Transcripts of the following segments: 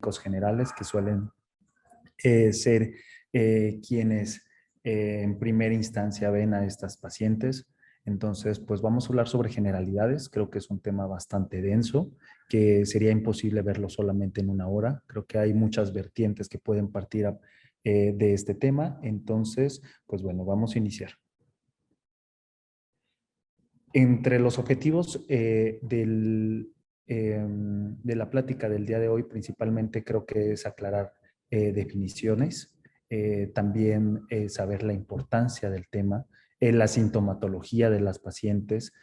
ginecólogos generales que suelen ser quienes en primera instancia ven a estas pacientes. Entonces, pues vamos a hablar sobre generalidades. Creo que es un tema bastante denso, que sería imposible verlo solamente en una hora. Creo que hay muchas vertientes que pueden partir de este tema. Entonces, pues bueno, vamos a iniciar. Entre los objetivos de la plática del día de hoy, principalmente creo que es aclarar definiciones, también saber la importancia del tema, la sintomatología de las pacientes,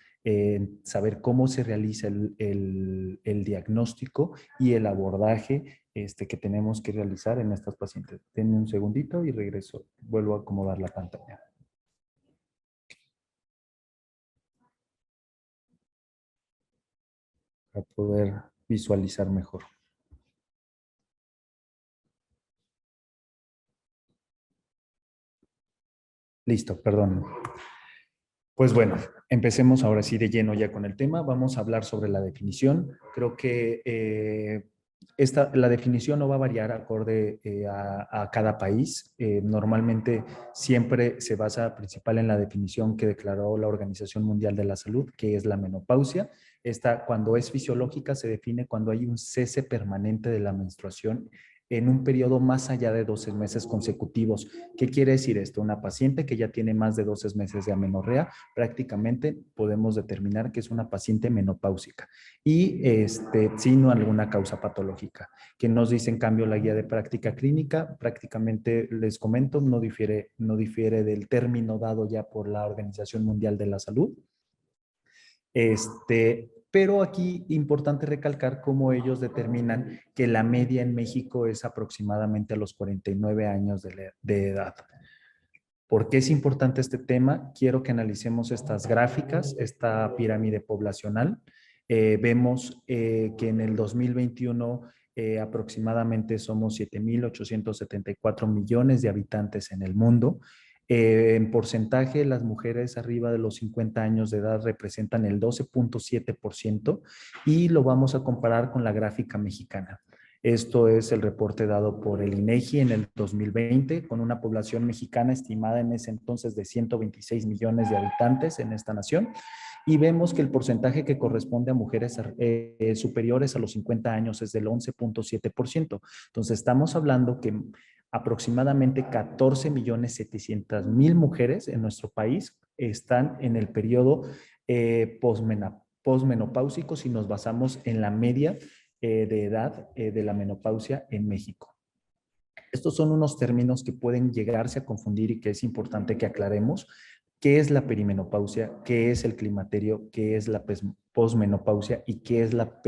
saber cómo se realiza el diagnóstico y el abordaje que tenemos que realizar en estas pacientes. Denme un segundito y regreso. Vuelvo a acomodar la pantalla para poder visualizar mejor. Listo, perdón. Pues bueno, empecemos ahora sí de lleno ya con el tema. Vamos a hablar sobre la definición. Creo que la definición no va a variar acorde a cada país. Normalmente siempre se basa principal en la definición que declaró la Organización Mundial de la Salud, que es la menopausia. Esta, cuando es fisiológica, se define cuando hay un cese permanente de la menstruación en un periodo más allá de 12 meses consecutivos. ¿Qué quiere decir esto? Una paciente que ya tiene más de 12 meses de amenorrea, prácticamente podemos determinar que es una paciente menopáusica y sin alguna causa patológica. Que nos dice en cambio la guía de práctica clínica, prácticamente les comento, no difiere del término dado ya por la Organización Mundial de la Salud. Pero aquí importante recalcar cómo ellos determinan que la media en México es aproximadamente a los 49 años de edad. ¿Por qué es importante este tema? Quiero que analicemos estas gráficas, esta pirámide poblacional. Vemos que en el 2021 aproximadamente somos 7.874 millones de habitantes en el mundo. En porcentaje, las mujeres arriba de los 50 años de edad representan el 12.7% y lo vamos a comparar con la gráfica mexicana. Esto es el reporte dado por el INEGI en el 2020, con una población mexicana estimada en ese entonces de 126 millones de habitantes en esta nación. Y vemos que el porcentaje que corresponde a mujeres superiores a los 50 años es del 11.7%. Entonces, estamos hablando que aproximadamente 14.700.000 mujeres en nuestro país están en el periodo posmenopáusico si nos basamos en la media de edad de la menopausia en México. Estos son unos términos que pueden llegarse a confundir y que es importante que aclaremos. ¿Qué es la perimenopausia? ¿Qué es el climaterio? ¿Qué es la posmenopausia? ¿Y qué es la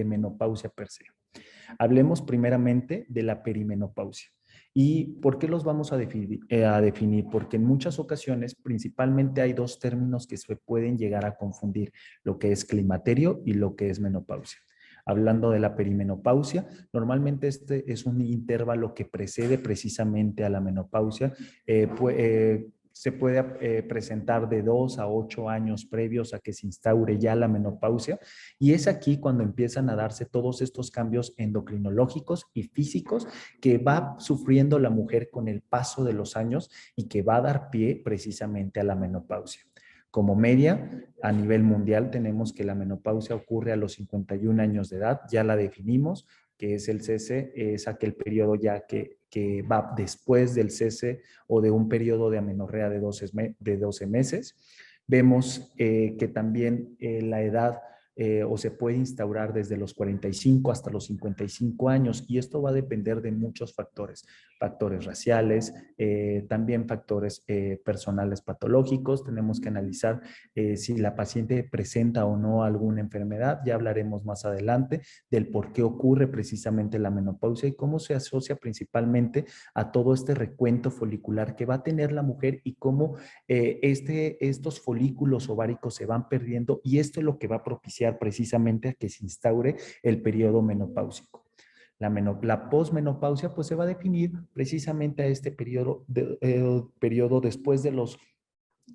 menopausia per se? Hablemos primeramente de la perimenopausia. ¿Y por qué los vamos a definir? Porque en muchas ocasiones, principalmente hay dos términos que se pueden llegar a confundir, lo que es climaterio y lo que es menopausia. Hablando de la perimenopausia, normalmente este es un intervalo que precede precisamente a la menopausia. Se puede presentar de 2 a 8 años previos a que se instaure ya la menopausia y es aquí cuando empiezan a darse todos estos cambios endocrinológicos y físicos que va sufriendo la mujer con el paso de los años y que va a dar pie precisamente a la menopausia. Como media, a nivel mundial, tenemos que la menopausia ocurre a los 51 años de edad, ya la definimos, que es el cese, es aquel periodo ya que va después del cese o de un periodo de amenorrea de 12 meses. Vemos que también la edad o se puede instaurar desde los 45 hasta los 55 años y esto va a depender de muchos factores, factores raciales, también factores personales patológicos. Tenemos que analizar si la paciente presenta o no alguna enfermedad. Ya hablaremos más adelante del por qué ocurre precisamente la menopausia y cómo se asocia principalmente a todo este recuento folicular que va a tener la mujer y cómo estos folículos ováricos se van perdiendo y esto es lo que va a propiciar precisamente a que se instaure el periodo menopáusico. La posmenopausia pues se va a definir precisamente a este periodo después de los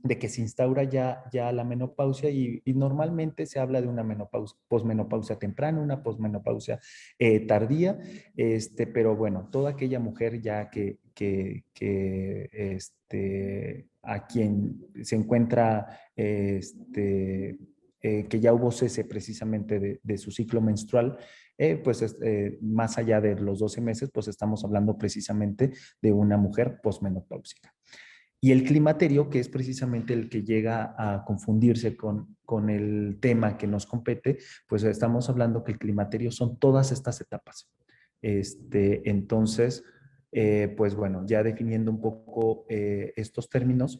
de que se instaura ya la menopausia y normalmente se habla de una menopausia, posmenopausia temprana, una posmenopausia tardía, pero bueno, toda aquella mujer ya a quien se encuentra, que ya hubo cese precisamente de su ciclo menstrual, más allá de los 12 meses, pues estamos hablando precisamente de una mujer posmenopáusica. Y el climaterio, que es precisamente el que llega a confundirse con el tema que nos compete, pues estamos hablando que el climaterio son todas estas etapas. Entonces, pues bueno, ya definiendo un poco estos términos,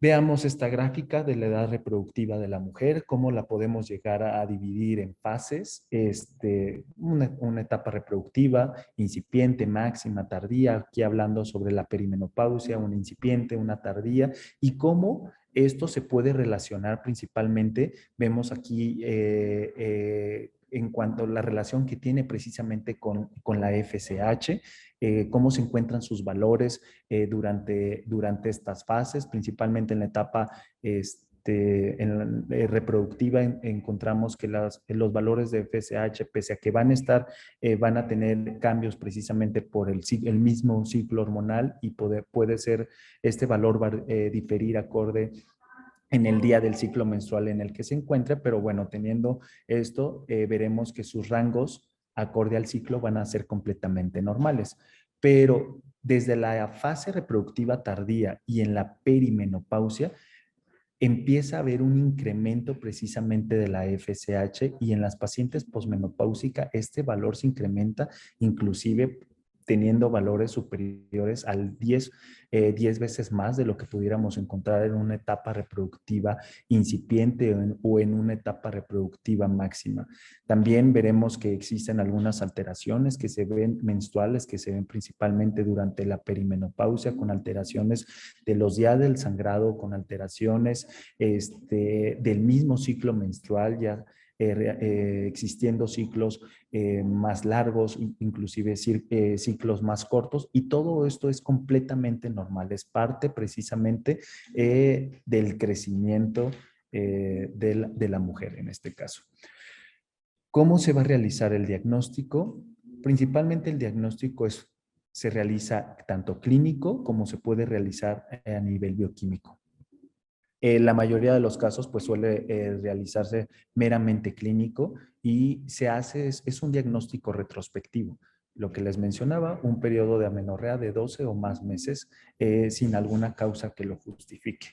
veamos esta gráfica de la edad reproductiva de la mujer, cómo la podemos llegar a dividir en fases, una etapa reproductiva, incipiente, máxima, tardía, aquí hablando sobre la perimenopausia, una incipiente, una tardía, y cómo esto se puede relacionar principalmente, vemos aquí en cuanto a la relación que tiene precisamente con la FSH, cómo se encuentran sus valores durante estas fases, principalmente en la etapa reproductiva. Encontramos que los valores de FSH, pese a que van a tener cambios precisamente por el mismo ciclo hormonal y puede ser este valor diferir acorde en el día del ciclo menstrual en el que se encuentre, pero bueno, teniendo esto, veremos que sus rangos acorde al ciclo van a ser completamente normales. Pero desde la fase reproductiva tardía y en la perimenopausia, empieza a haber un incremento precisamente de la FSH y en las pacientes posmenopáusicas este valor se incrementa inclusive teniendo valores superiores al 10 veces más de lo que pudiéramos encontrar en una etapa reproductiva incipiente o en una etapa reproductiva máxima. También veremos que existen algunas alteraciones que se ven menstruales, que se ven principalmente durante la perimenopausia, con alteraciones de los días del sangrado, con alteraciones del mismo ciclo menstrual, ya existiendo ciclos más largos, inclusive ciclos más cortos, y todo esto es completamente normal, es parte precisamente del crecimiento de la mujer en este caso. ¿Cómo se va a realizar el diagnóstico? Principalmente el diagnóstico se realiza tanto clínico como se puede realizar a nivel bioquímico. La mayoría de los casos pues suele realizarse meramente clínico y es un diagnóstico retrospectivo. Lo que les mencionaba, un periodo de amenorrea de 12 o más meses sin alguna causa que lo justifique.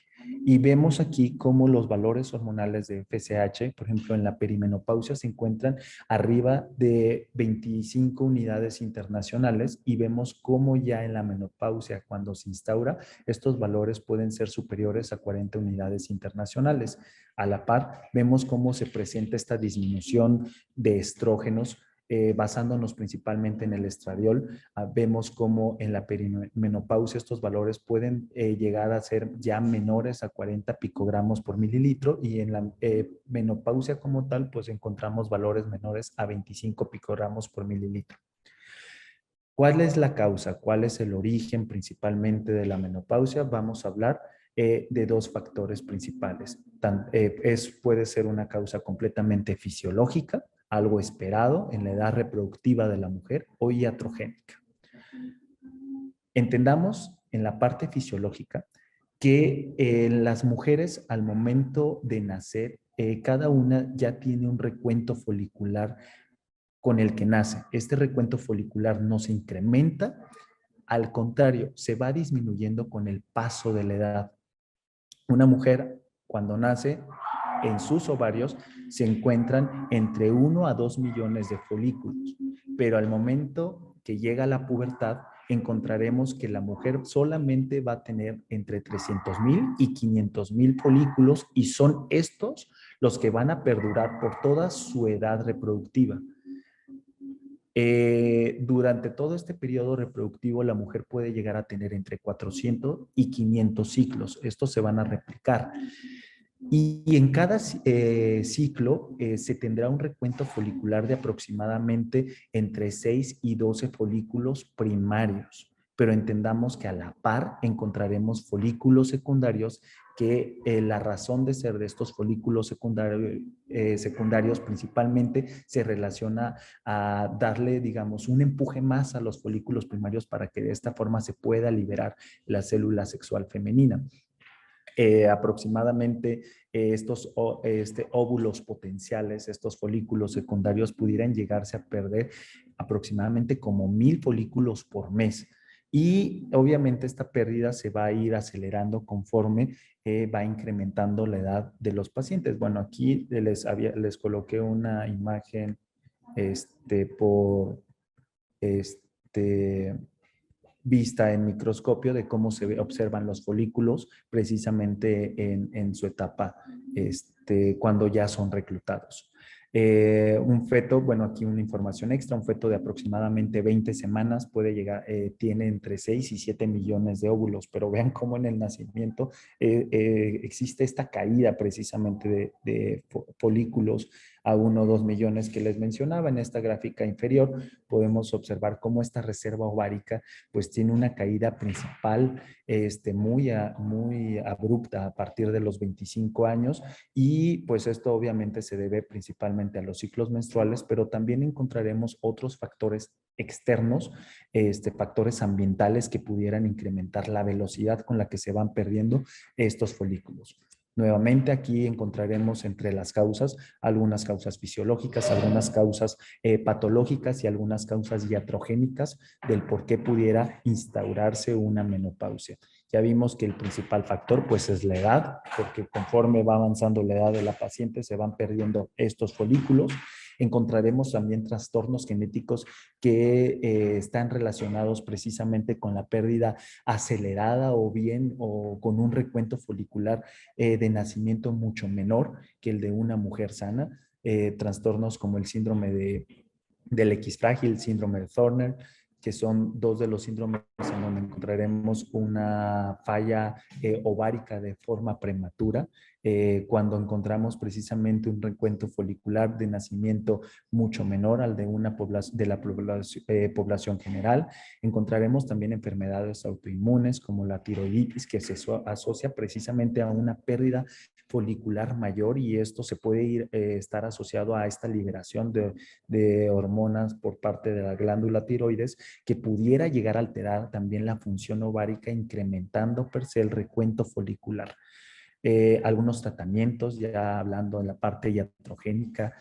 Y vemos aquí cómo los valores hormonales de FSH, por ejemplo, en la perimenopausia se encuentran arriba de 25 unidades internacionales y vemos cómo ya en la menopausia, cuando se instaura, estos valores pueden ser superiores a 40 unidades internacionales. A la par, vemos cómo se presenta esta disminución de estrógenos basándonos principalmente en el estradiol. Vemos cómo en la perimenopausia estos valores pueden llegar a ser ya menores a 40 picogramos por mililitro y en la menopausia como tal, pues encontramos valores menores a 25 picogramos por mililitro. ¿Cuál es la causa? ¿Cuál es el origen principalmente de la menopausia? Vamos a hablar de dos factores principales. Puede ser una causa completamente fisiológica, algo esperado en la edad reproductiva de la mujer, o iatrogénica. Entendamos en la parte fisiológica que las mujeres al momento de nacer, cada una ya tiene un recuento folicular con el que nace. Este recuento folicular no se incrementa, al contrario, se va disminuyendo con el paso de la edad. Una mujer cuando nace, en sus ovarios se encuentran entre 1 a 2 millones de folículos, pero al momento que llega la pubertad, encontraremos que la mujer solamente va a tener entre 300,000 y 500,000 folículos y son estos los que van a perdurar por toda su edad reproductiva. Durante todo este periodo reproductivo, la mujer puede llegar a tener entre 400 y 500 ciclos. Estos se van a replicar. Y en cada ciclo se tendrá un recuento folicular de aproximadamente entre 6 y 12 folículos primarios. pero entendamos que a la par encontraremos folículos secundarios que la razón de ser de estos folículos secundarios principalmente se relaciona a darle, digamos, un empuje más a los folículos primarios para que de esta forma se pueda liberar la célula sexual femenina. Aproximadamente estos óvulos potenciales, estos folículos secundarios pudieran llegarse a perder aproximadamente como 1000 folículos por mes. Y obviamente esta pérdida se va a ir acelerando conforme va incrementando la edad de los pacientes. Bueno, aquí les coloqué una imagen por este, vista en microscopio de cómo observan los folículos precisamente en su etapa cuando ya son reclutados. Un feto, bueno, aquí una información extra, un feto de aproximadamente 20 semanas puede llegar, tiene entre 6 y 7 millones de óvulos, pero vean cómo en el nacimiento existe esta caída precisamente de folículos a 1 o 2 millones que les mencionaba. En esta gráfica inferior podemos observar cómo esta reserva ovárica pues tiene una caída principal muy abrupta a partir de los 25 años y pues esto obviamente se debe principalmente a los ciclos menstruales, pero también encontraremos otros factores externos, factores ambientales que pudieran incrementar la velocidad con la que se van perdiendo estos folículos. Nuevamente aquí encontraremos entre las causas algunas causas fisiológicas, algunas causas patológicas y algunas causas iatrogénicas del por qué pudiera instaurarse una menopausia. Ya vimos que el principal factor pues es la edad, porque conforme va avanzando la edad de la paciente se van perdiendo estos folículos. Encontraremos también trastornos genéticos que están relacionados precisamente con la pérdida acelerada o bien o con un recuento folicular de nacimiento mucho menor que el de una mujer sana. Trastornos como el síndrome del X frágil, síndrome de Thorner, que son dos de los síndromes en donde encontraremos una falla ovárica de forma prematura, cuando encontramos precisamente un recuento folicular de nacimiento mucho menor al de la población general. Encontraremos también enfermedades autoinmunes como la tiroiditis, que se asocia precisamente a una pérdida folicular mayor y esto se puede estar asociado a esta liberación de hormonas por parte de la glándula tiroides que pudiera llegar a alterar también la función ovárica, incrementando per se el recuento folicular. Algunos tratamientos, ya hablando en la parte iatrogénica,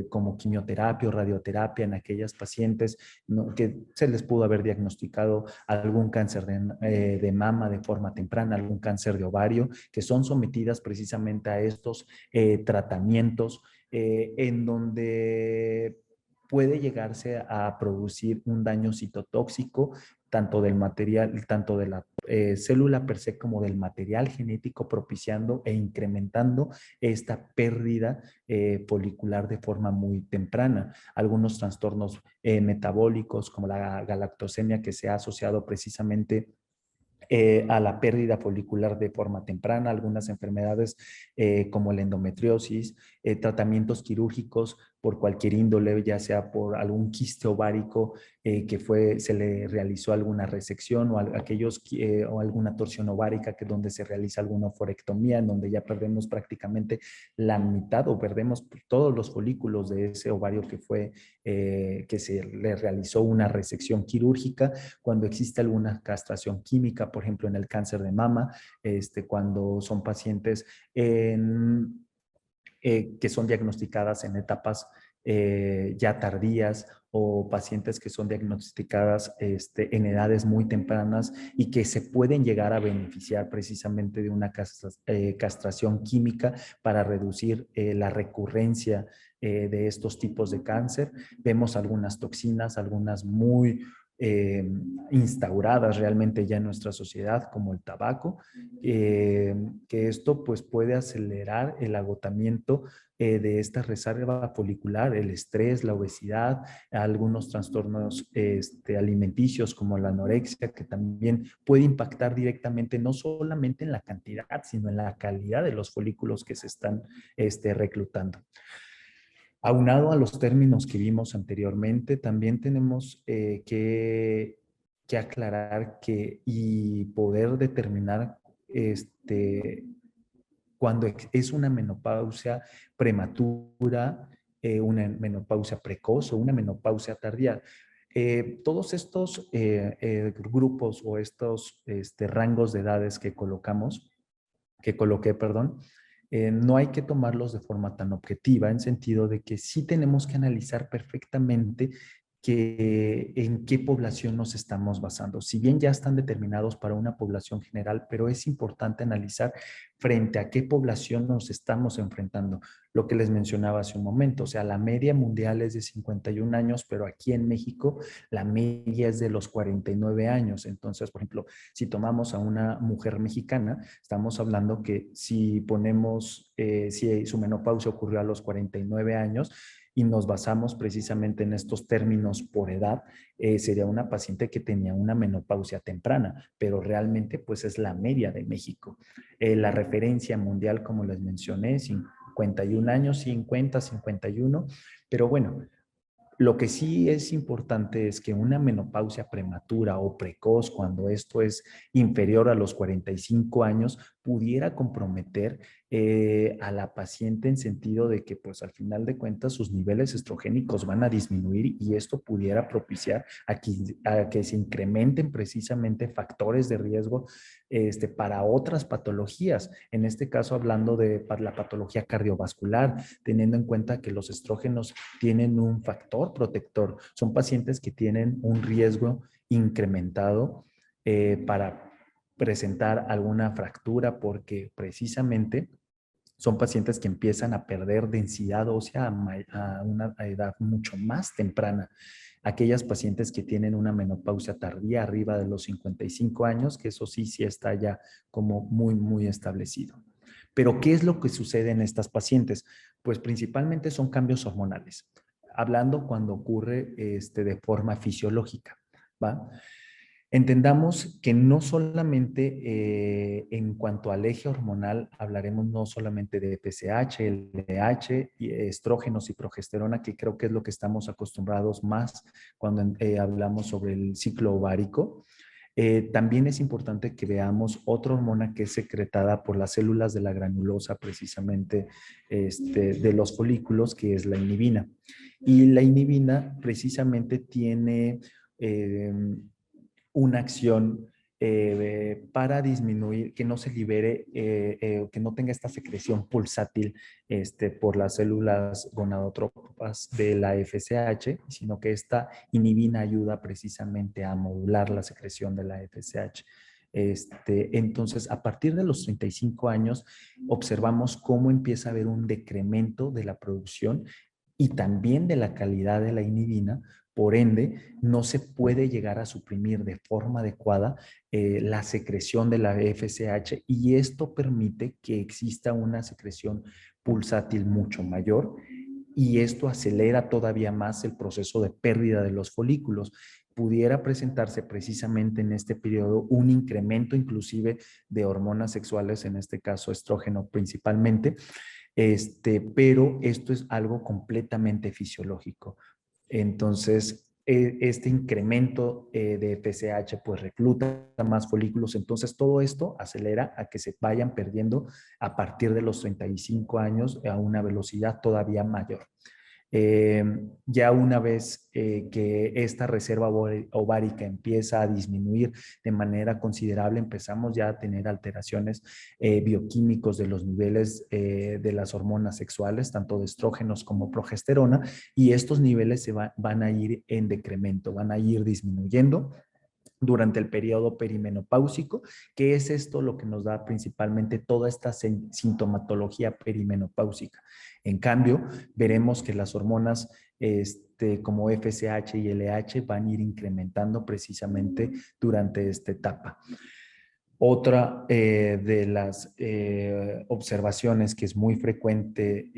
como quimioterapia o radioterapia en aquellas pacientes, ¿no?, que se les pudo haber diagnosticado algún cáncer de mama de forma temprana, algún cáncer de ovario, que son sometidas precisamente a estos tratamientos en donde puede llegarse a producir un daño citotóxico tanto del material, tanto de la célula per se como del material genético, propiciando e incrementando esta pérdida folicular de forma muy temprana. Algunos trastornos metabólicos como la galactosemia, que se ha asociado precisamente a la pérdida folicular de forma temprana, algunas enfermedades como la endometriosis, tratamientos quirúrgicos por cualquier índole, ya sea por algún quiste ovárico se le realizó alguna resección o alguna torsión ovárica donde se realiza alguna oforectomía, en donde ya perdemos prácticamente la mitad o perdemos todos los folículos de ese ovario que se le realizó una resección quirúrgica. Cuando existe alguna castración química, por ejemplo en el cáncer de mama, cuando son pacientes que son diagnosticadas en etapas ya tardías o pacientes que son diagnosticadas en edades muy tempranas y que se pueden llegar a beneficiar precisamente de una castración química para reducir la recurrencia de estos tipos de cáncer. Vemos algunas toxinas, algunas muy instauradas realmente ya en nuestra sociedad, como el tabaco, que esto pues puede acelerar el agotamiento de esta reserva folicular, el estrés, la obesidad, algunos trastornos alimenticios como la anorexia, que también puede impactar directamente no solamente en la cantidad, sino en la calidad de los folículos que se están reclutando. Aunado a los términos que vimos anteriormente, también tenemos que que aclarar y poder determinar cuando es una menopausia prematura, una menopausia precoz o una menopausia tardía. Todos estos grupos o estos rangos de edades que coloqué, perdón, no hay que tomarlos de forma tan objetiva, en sentido de que sí tenemos que analizar perfectamente en qué población nos estamos basando. Si bien ya están determinados para una población general, pero es importante analizar frente a qué población nos estamos enfrentando. Lo que les mencionaba hace un momento, o sea, la media mundial es de 51 años, pero aquí en México la media es de los 49 años. Entonces, por ejemplo, si tomamos a una mujer mexicana, estamos hablando que si ponemos, si su menopausia ocurrió a los 49 años, y nos basamos precisamente en estos términos por edad, sería una paciente que tenía una menopausia temprana, pero realmente pues es la media de México. La referencia mundial, como les mencioné, 51 años, 50, 51, pero bueno, lo que sí es importante es que una menopausia prematura o precoz, cuando esto es inferior a los 45 años, pudiera comprometer a la paciente en sentido de que, pues al final de cuentas, sus niveles estrogénicos van a disminuir y esto pudiera propiciar a que se incrementen precisamente factores de riesgo para otras patologías. En este caso, hablando de la patología cardiovascular, teniendo en cuenta que los estrógenos tienen un factor protector. Son pacientes que tienen un riesgo incrementado para presentar alguna fractura porque precisamente son pacientes que empiezan a perder densidad ósea a una edad mucho más temprana. Aquellas pacientes que tienen una menopausia tardía arriba de los 55 años, que eso sí, sí está ya como muy, muy establecido. Pero, ¿qué es lo que sucede en estas pacientes? Pues principalmente son cambios hormonales, hablando cuando ocurre de forma fisiológica, ¿va? Entendamos que no solamente en cuanto al eje hormonal hablaremos no solamente de FSH, LH, estrógenos y progesterona, que creo que es lo que estamos acostumbrados más cuando hablamos sobre el ciclo ovárico. También es importante que veamos otra hormona que es secretada por las células de la granulosa, precisamente de los folículos, que es la inhibina. Y la inhibina precisamente tiene una acción para disminuir, que no se libere, que no tenga esta secreción pulsátil por las células gonadotrópas de la FSH, sino que esta inhibina ayuda precisamente a modular la secreción de la FSH. Entonces, a partir de los 35 años, observamos cómo empieza a haber un decremento de la producción y también de la calidad de la inhibina. Por ende, no se puede llegar a suprimir de forma adecuada la secreción de la FSH y esto permite que exista una secreción pulsátil mucho mayor y esto acelera todavía más el proceso de pérdida de los folículos. Pudiera presentarse precisamente en este periodo un incremento inclusive de hormonas sexuales, en este caso estrógeno principalmente, pero esto es algo completamente fisiológico. Entonces, este incremento de FSH pues recluta más folículos, entonces todo esto acelera a que se vayan perdiendo a partir de los 35 años a una velocidad todavía mayor. Ya una vez que esta reserva ovárica empieza a disminuir de manera considerable, empezamos ya a tener alteraciones bioquímicos de los niveles de las hormonas sexuales, tanto de estrógenos como progesterona, y estos niveles van a ir en decremento, van a ir disminuyendo durante el periodo perimenopáusico, que es esto lo que nos da principalmente toda esta sintomatología perimenopáusica. En cambio, veremos que las hormonas como FSH y LH van a ir incrementando precisamente durante esta etapa. Otra de las observaciones que es muy frecuente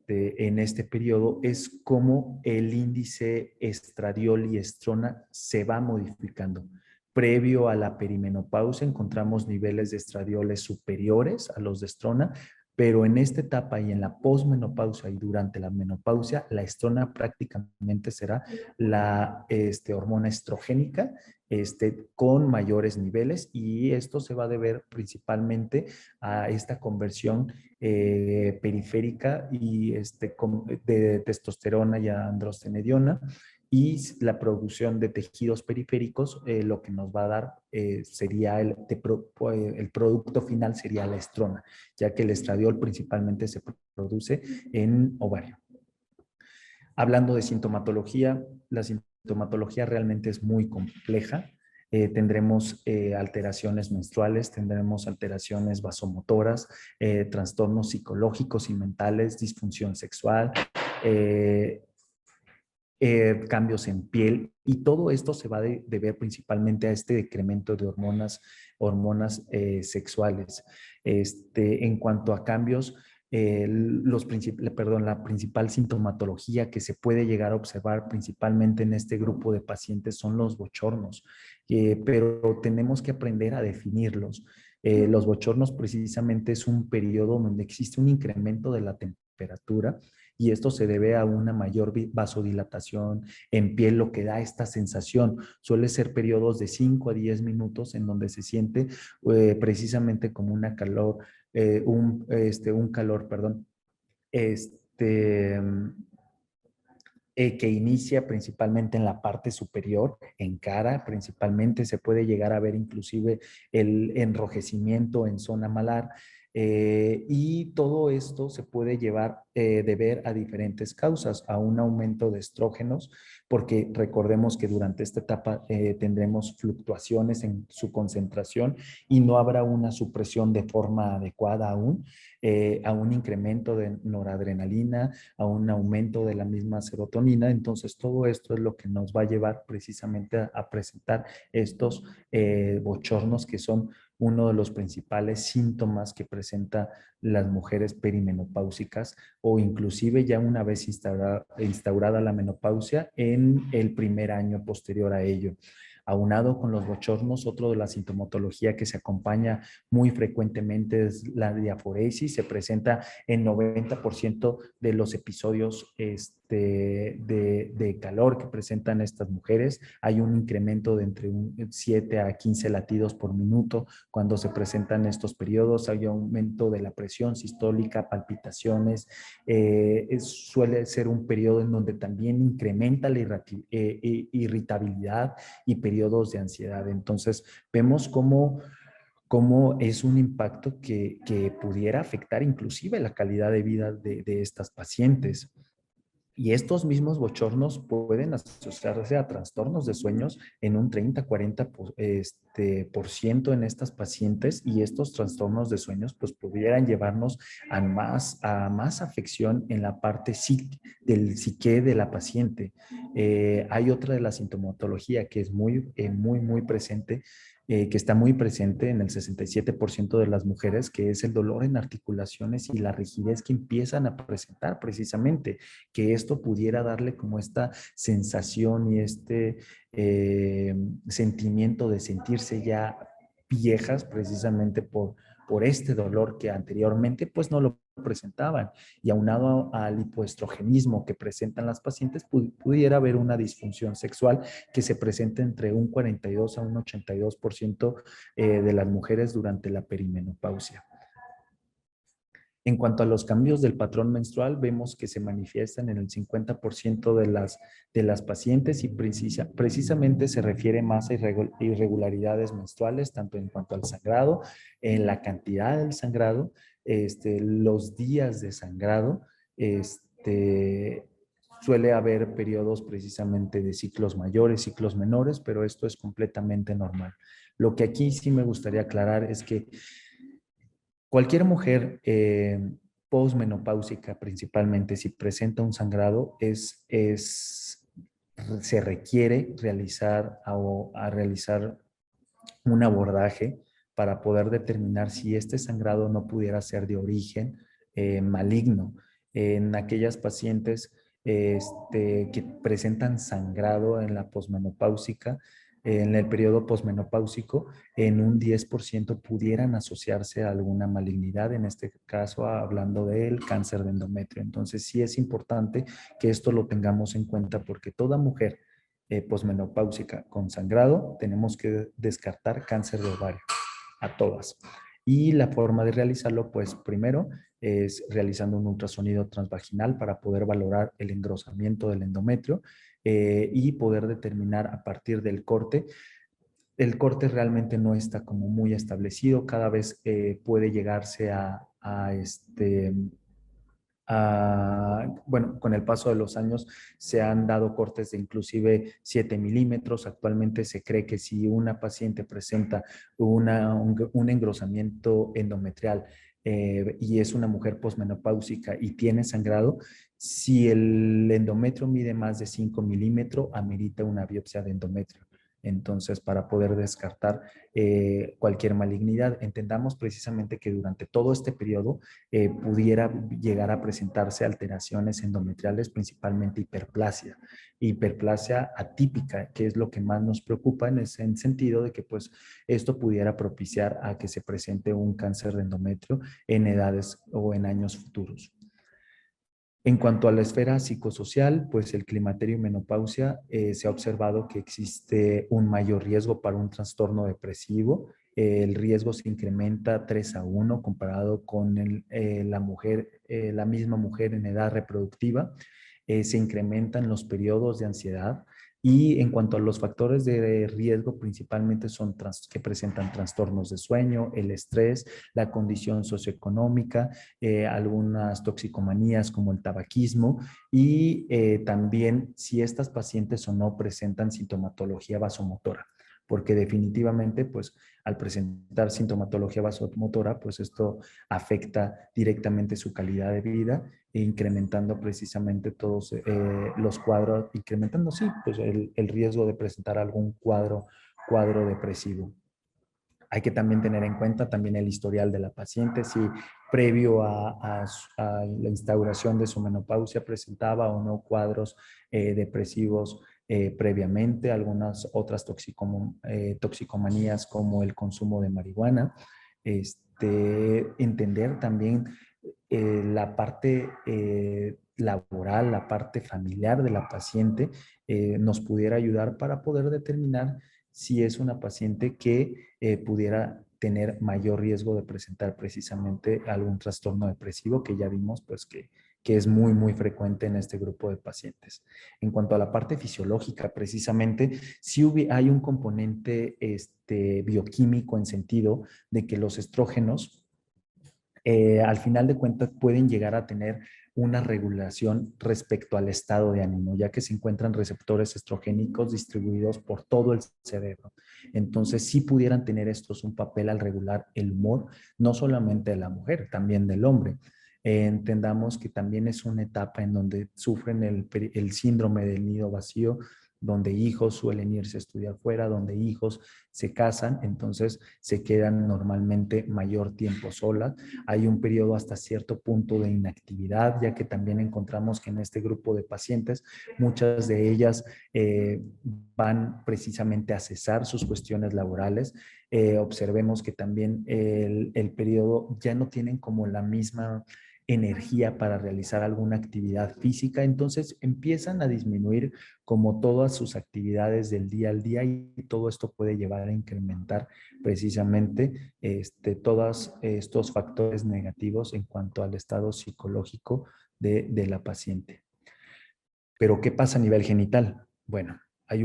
en este periodo es cómo el índice estradiol y estrona se va modificando. Previo a la perimenopausia encontramos niveles de estradioles superiores a los de estrona, Pero en esta etapa y en la posmenopausia y durante la menopausia, la estrona prácticamente será la hormona estrogénica con mayores niveles, y esto se va a deber principalmente a esta conversión periférica y de testosterona y androstenediona, y la producción de tejidos periféricos, lo que nos va a dar sería el producto final sería la estrona, ya que el estradiol principalmente se produce en ovario. Hablando de sintomatología, la sintomatología realmente es muy compleja. Tendremos alteraciones menstruales, tendremos alteraciones vasomotoras, trastornos psicológicos y mentales, disfunción sexual, eh, cambios en piel, y todo esto se va a deber principalmente a este decremento de hormonas sexuales. En cuanto a cambios, la principal sintomatología que se puede llegar a observar principalmente en este grupo de pacientes son los bochornos, pero tenemos que aprender a definirlos. Los bochornos precisamente es un periodo donde existe un incremento de la temperatura, y esto se debe a una mayor vasodilatación en piel, lo que da esta sensación. Suele ser periodos de 5 a 10 minutos en donde se siente precisamente como una calor, un calor, perdón, este, que inicia principalmente en la parte superior, en cara, principalmente se puede llegar a ver inclusive el enrojecimiento en zona malar, y todo esto se puede llevar deber a diferentes causas, a un aumento de estrógenos, porque recordemos que durante esta etapa tendremos fluctuaciones en su concentración y no habrá una supresión de forma adecuada aún, a un incremento de noradrenalina, a un aumento de la misma serotonina. Entonces, todo esto es lo que nos va a llevar precisamente a presentar estos bochornos, que son uno de los principales síntomas que presenta las mujeres perimenopáusicas, o inclusive ya una vez instaurada la menopausia en el primer año posterior a ello. Aunado con los bochornos, otro de la sintomatología que se acompaña muy frecuentemente es la diaforesis. Se presenta en 90% de los episodios de calor que presentan estas mujeres. Hay un incremento de entre 7 a 15 latidos por minuto cuando se presentan estos periodos. Hay aumento de la presión sistólica, palpitaciones. Suele ser un periodo en donde también incrementa la irritabilidad y periodos de ansiedad. Entonces, vemos cómo es un impacto que pudiera afectar inclusive la calidad de vida de estas pacientes. Y estos mismos bochornos pueden asociarse a trastornos de sueños en un 30-40% en estas pacientes, y estos trastornos de sueños pues pudieran llevarnos a más afección en la parte del psique de la paciente. Hay otra de la sintomatología que es muy presente, que está muy presente en el 67% de las mujeres, que es el dolor en articulaciones y la rigidez que empiezan a presentar precisamente, que esto pudiera darle como esta sensación y eh, sentimiento de sentirse ya viejas precisamente por este dolor que anteriormente pues no lo presentaban, y aunado al hipoestrogenismo que presentan las pacientes, pudiera haber una disfunción sexual que se presenta entre un 42 a un 82% de las mujeres durante la perimenopausia. En cuanto a los cambios del patrón menstrual, vemos que se manifiestan en el 50% de las pacientes, y precisamente se refiere más a irregularidades menstruales, tanto en cuanto al sangrado, en la cantidad del sangrado, los días de sangrado. Suele haber periodos precisamente de ciclos mayores, ciclos menores, pero esto es completamente normal. Lo que aquí sí me gustaría aclarar es que cualquier mujer posmenopáusica, principalmente si presenta un sangrado, se requiere realizar un abordaje para poder determinar si este sangrado no pudiera ser de origen maligno. En aquellas pacientes que presentan sangrado en la posmenopáusica, en el periodo posmenopáusico, en un 10% pudieran asociarse a alguna malignidad, en este caso hablando del cáncer de endometrio. Entonces sí es importante que esto lo tengamos en cuenta porque toda mujer posmenopáusica con sangrado tenemos que descartar cáncer de ovario a todas. Y la forma de realizarlo, pues primero es realizando un ultrasonido transvaginal para poder valorar el engrosamiento del endometrio y poder determinar a partir del corte. El corte realmente no está como muy establecido, cada vez puede llegarse bueno, con el paso de los años se han dado cortes de inclusive 7 milímetros. Actualmente se cree que si una paciente presenta un engrosamiento endometrial y es una mujer posmenopáusica y tiene sangrado, si el endometrio mide más de 5 milímetros, amerita una biopsia de endometrio. Entonces, para poder descartar cualquier malignidad, entendamos precisamente que durante todo este periodo pudiera llegar a presentarse alteraciones endometriales, principalmente hiperplasia atípica, que es lo que más nos preocupa en ese sentido de que pues esto pudiera propiciar a que se presente un cáncer de endometrio en edades o en años futuros. En cuanto a la esfera psicosocial, pues el climaterio y menopausia se ha observado que existe un mayor riesgo para un trastorno depresivo. El riesgo se incrementa 3 a 1 comparado con la misma mujer en edad reproductiva. Se incrementan los periodos de ansiedad. Y en cuanto a los factores de riesgo, principalmente son que presentan trastornos de sueño, el estrés, la condición socioeconómica, algunas toxicomanías como el tabaquismo y también si estas pacientes o no presentan sintomatología vasomotora, porque definitivamente pues al presentar sintomatología vasomotora pues esto afecta directamente su calidad de vida e incrementando precisamente todos los cuadros, incrementando sí pues el riesgo de presentar algún cuadro depresivo. Hay que también tener en cuenta también el historial de la paciente, si previo a la instauración de su menopausia presentaba o no cuadros depresivos previamente, algunas otras toxicomanías como el consumo de marihuana. Entender también la parte laboral, la parte familiar de la paciente, nos pudiera ayudar para poder determinar si es una paciente que pudiera tener mayor riesgo de presentar precisamente algún trastorno depresivo que ya vimos pues que es muy, muy frecuente en este grupo de pacientes. En cuanto a la parte fisiológica, precisamente, sí hay un componente bioquímico en sentido de que los estrógenos al final de cuentas pueden llegar a tener una regulación respecto al estado de ánimo, ya que se encuentran receptores estrogénicos distribuidos por todo el cerebro. Entonces, sí pudieran tener estos un papel al regular el humor, no solamente de la mujer, también del hombre. Entendamos que también es una etapa en donde sufren el síndrome del nido vacío, donde hijos suelen irse a estudiar fuera, donde hijos se casan, entonces se quedan normalmente mayor tiempo solas. Hay un periodo hasta cierto punto de inactividad, ya que también encontramos que en este grupo de pacientes, muchas de ellas van precisamente a cesar sus cuestiones laborales. Observemos que también el periodo ya no tienen como la misma energía para realizar alguna actividad física, entonces empiezan a disminuir como todas sus actividades del día al día y todo esto puede llevar a incrementar precisamente todos estos factores negativos en cuanto al estado psicológico de la paciente. Pero ¿qué pasa a nivel genital? Bueno, hay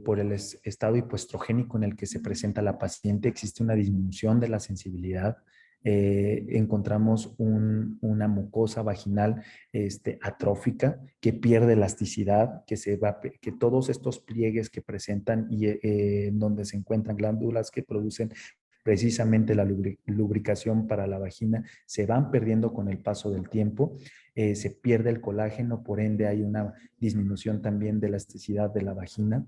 por el estado hipoestrogénico en el que se presenta la paciente, existe una disminución de la sensibilidad. Encontramos una mucosa vaginal atrófica que pierde elasticidad, que todos estos pliegues que presentan y donde se encuentran glándulas que producen precisamente la lubricación para la vagina se van perdiendo con el paso del tiempo, se pierde el colágeno, por ende hay una disminución también de elasticidad de la vagina.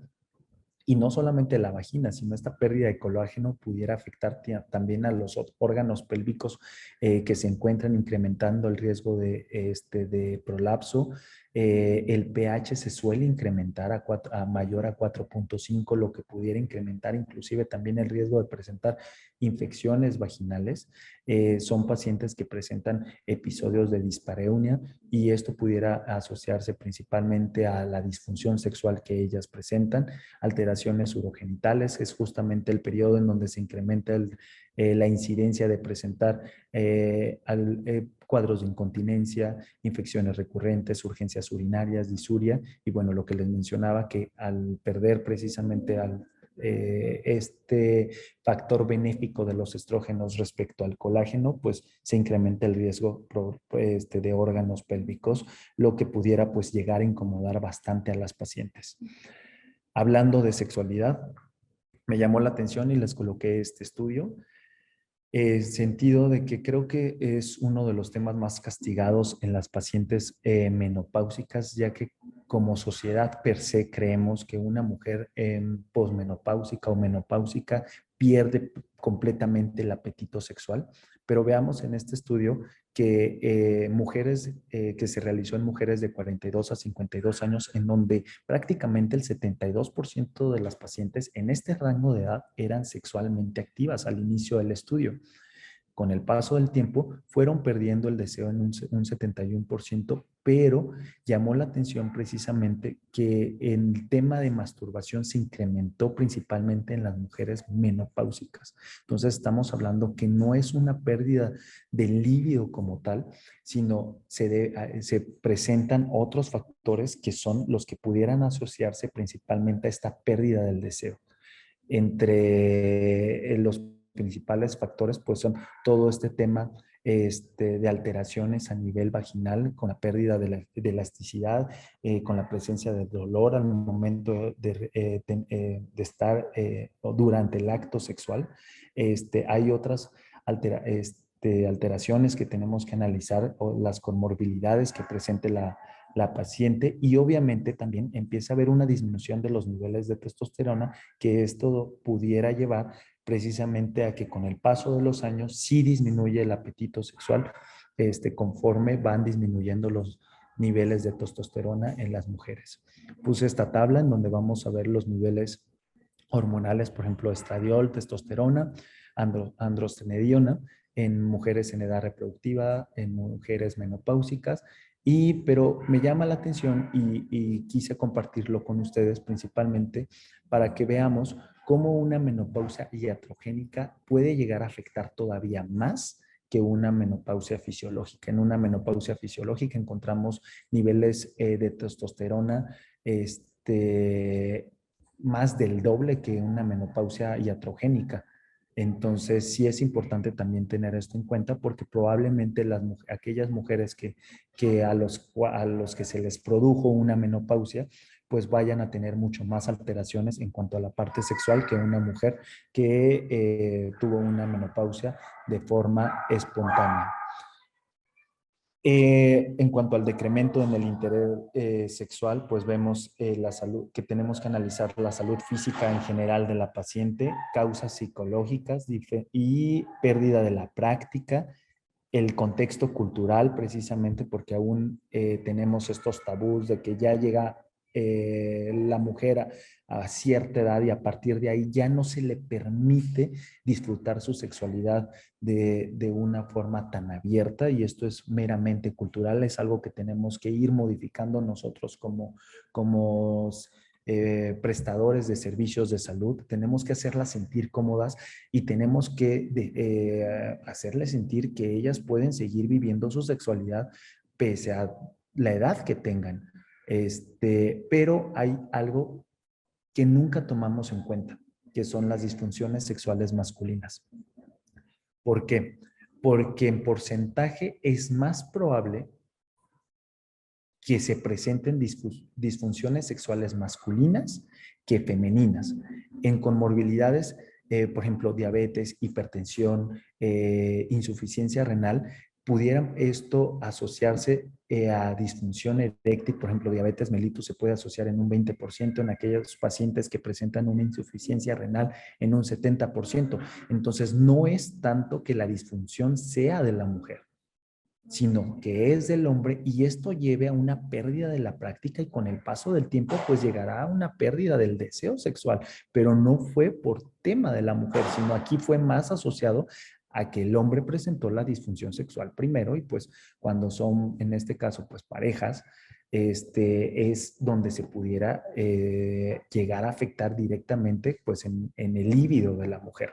Y no solamente la vagina, sino esta pérdida de colágeno pudiera afectar también a los órganos pélvicos que se encuentran incrementando el riesgo de prolapso, El pH se suele incrementar a mayor a 4.5, lo que pudiera incrementar inclusive también el riesgo de presentar infecciones vaginales. Son pacientes que presentan episodios de dispareunia y esto pudiera asociarse principalmente a la disfunción sexual que ellas presentan. Alteraciones urogenitales es justamente el periodo en donde se incrementa la incidencia de presentar cuadros de incontinencia, infecciones recurrentes, urgencias urinarias, disuria y bueno, lo que les mencionaba que al perder precisamente este factor benéfico de los estrógenos respecto al colágeno, pues se incrementa el riesgo de órganos pélvicos, lo que pudiera pues llegar a incomodar bastante a las pacientes. Hablando de sexualidad, me llamó la atención y les coloqué este estudio sentido de que creo que es uno de los temas más castigados en las pacientes menopáusicas, ya que como sociedad per se creemos que una mujer posmenopáusica o menopáusica pierde completamente el apetito sexual, pero veamos en este estudio que que se realizó en mujeres de 42 a 52 años, en donde prácticamente el 72% de las pacientes en este rango de edad eran sexualmente activas al inicio del estudio. Con el paso del tiempo fueron perdiendo el deseo en un 71%, pero llamó la atención precisamente que el tema de masturbación se incrementó principalmente en las mujeres menopáusicas. Entonces estamos hablando que no es una pérdida del líbido como tal, sino se presentan otros factores que son los que pudieran asociarse principalmente a esta pérdida del deseo. Entre los principales factores pues son todo este tema de alteraciones a nivel vaginal con la pérdida de elasticidad, con la presencia de dolor al momento de estar durante el acto sexual. Hay otras alteraciones que tenemos que analizar o las comorbilidades que presente la paciente y obviamente también empieza a haber una disminución de los niveles de testosterona que esto pudiera llevar precisamente a que con el paso de los años sí disminuye el apetito sexual conforme van disminuyendo los niveles de testosterona en las mujeres. Puse esta tabla en donde vamos a ver los niveles hormonales, por ejemplo, estradiol, testosterona, androstenediona, en mujeres en edad reproductiva, en mujeres menopáusicas, pero me llama la atención y quise compartirlo con ustedes principalmente para que veamos cómo una menopausia iatrogénica puede llegar a afectar todavía más que una menopausia fisiológica. En una menopausia fisiológica encontramos niveles de testosterona más del doble que una menopausia iatrogénica. Entonces, sí es importante también tener esto en cuenta porque probablemente aquellas mujeres que a los que se les produjo una menopausia, pues vayan a tener mucho más alteraciones en cuanto a la parte sexual que una mujer que tuvo una menopausia de forma espontánea. En cuanto al decremento en el interés sexual, pues vemos la salud, que tenemos que analizar la salud física en general de la paciente, causas psicológicas y pérdida de la práctica, el contexto cultural precisamente porque aún tenemos estos tabús de que ya llega la mujer a cierta edad y a partir de ahí ya no se le permite disfrutar su sexualidad de una forma tan abierta y esto es meramente cultural, es algo que tenemos que ir modificando nosotros como prestadores de servicios de salud, tenemos que hacerlas sentir cómodas y tenemos que hacerles sentir que ellas pueden seguir viviendo su sexualidad pese a la edad que tengan. Pero hay algo que nunca tomamos en cuenta, que son las disfunciones sexuales masculinas. ¿Por qué? Porque en porcentaje es más probable que se presenten disfunciones sexuales masculinas que femeninas. En comorbilidades, por ejemplo, diabetes, hipertensión, insuficiencia renal, pudieran esto asociarse a disfunción eréctil, por ejemplo, diabetes mellitus se puede asociar en un 20%, en aquellos pacientes que presentan una insuficiencia renal en un 70%. Entonces, no es tanto que la disfunción sea de la mujer, sino que es del hombre y esto lleve a una pérdida de la práctica y con el paso del tiempo pues llegará a una pérdida del deseo sexual, pero no fue por tema de la mujer, sino aquí fue más asociado a que el hombre presentó la disfunción sexual primero y pues cuando son en este caso pues parejas, es donde se pudiera llegar a afectar directamente pues en el líbido de la mujer.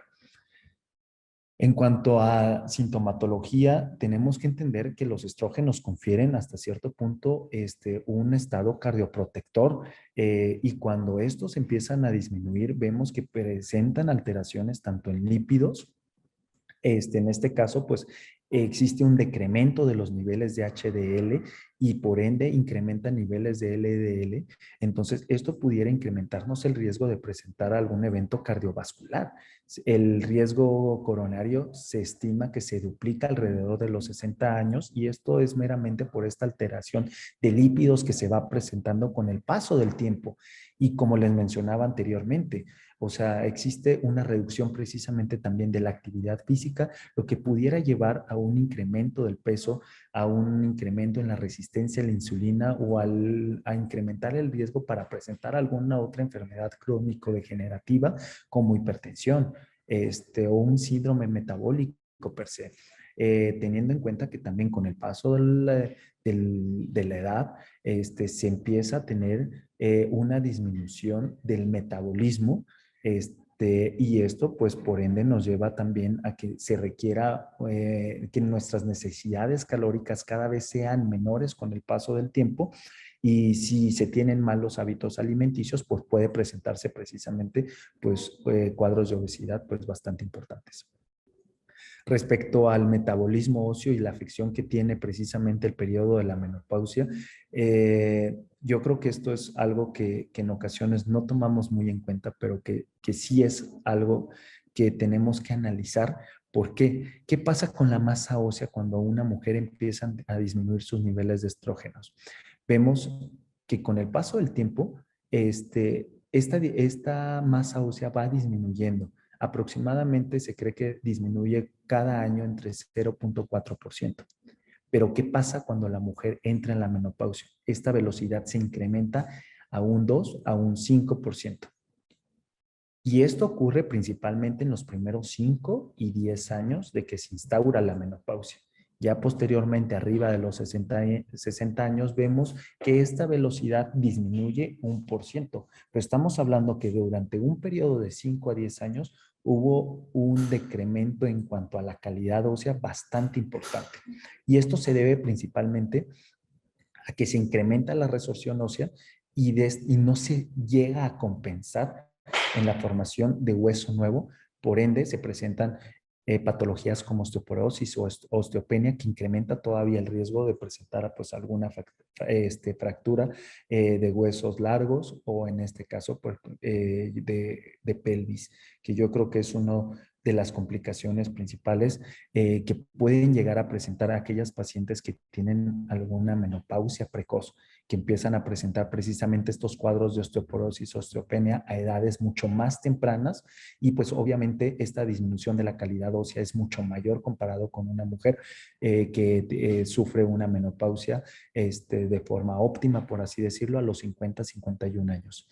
En cuanto a sintomatología, tenemos que entender que los estrógenos confieren hasta cierto punto un estado cardioprotector y cuando estos empiezan a disminuir, vemos que presentan alteraciones tanto en lípidos en este caso, pues existe un decremento de los niveles de HDL y por ende incrementa niveles de LDL. Entonces, esto pudiera incrementarnos el riesgo de presentar algún evento cardiovascular. El riesgo coronario se estima que se duplica alrededor de los 60 años y esto es meramente por esta alteración de lípidos que se va presentando con el paso del tiempo. Y como les mencionaba anteriormente, o sea, existe una reducción precisamente también de la actividad física, lo que pudiera llevar a un incremento del peso, a un incremento en la resistencia a la insulina o a incrementar el riesgo para presentar alguna otra enfermedad crónico-degenerativa como hipertensión o un síndrome metabólico per se. Teniendo en cuenta que también con el paso de la edad se empieza a tener una disminución del metabolismo y esto, pues, por ende, nos lleva también a que se requiera que nuestras necesidades calóricas cada vez sean menores con el paso del tiempo. Y si se tienen malos hábitos alimenticios, pues puede presentarse precisamente, pues, cuadros de obesidad, pues, bastante importantes. Respecto al metabolismo óseo y la afección que tiene precisamente el periodo de la menopausia, yo creo que esto es algo que en ocasiones no tomamos muy en cuenta, pero que sí es algo que tenemos que analizar. ¿Por qué? ¿Qué pasa con la masa ósea cuando una mujer empieza a disminuir sus niveles de estrógenos? Vemos que con el paso del tiempo, esta masa ósea va disminuyendo. Aproximadamente se cree que disminuye cada año entre 0.4%. Pero ¿qué pasa cuando la mujer entra en la menopausia? Esta velocidad se incrementa a un 2, a un 5%. Y esto ocurre principalmente en los primeros 5 y 10 años de que se instaura la menopausia. Ya posteriormente, arriba de los 60 años, vemos que esta velocidad disminuye 1%. Pero estamos hablando que durante un periodo de 5 a 10 años hubo un decremento en cuanto a la calidad ósea bastante importante. Y esto se debe principalmente a que se incrementa la resorción ósea y no se llega a compensar en la formación de hueso nuevo. Por ende, se presentan patologías como osteoporosis o osteopenia que incrementa todavía el riesgo de presentar pues alguna fractura de huesos largos o en este caso pues, de pelvis, que yo creo que es uno de las complicaciones principales que pueden llegar a presentar a aquellas pacientes que tienen alguna menopausia precoz, que empiezan a presentar precisamente estos cuadros de osteoporosis, osteopenia a edades mucho más tempranas y pues obviamente esta disminución de la calidad ósea es mucho mayor comparado con una mujer que sufre una menopausia de forma óptima, por así decirlo, a los 50, 51 años.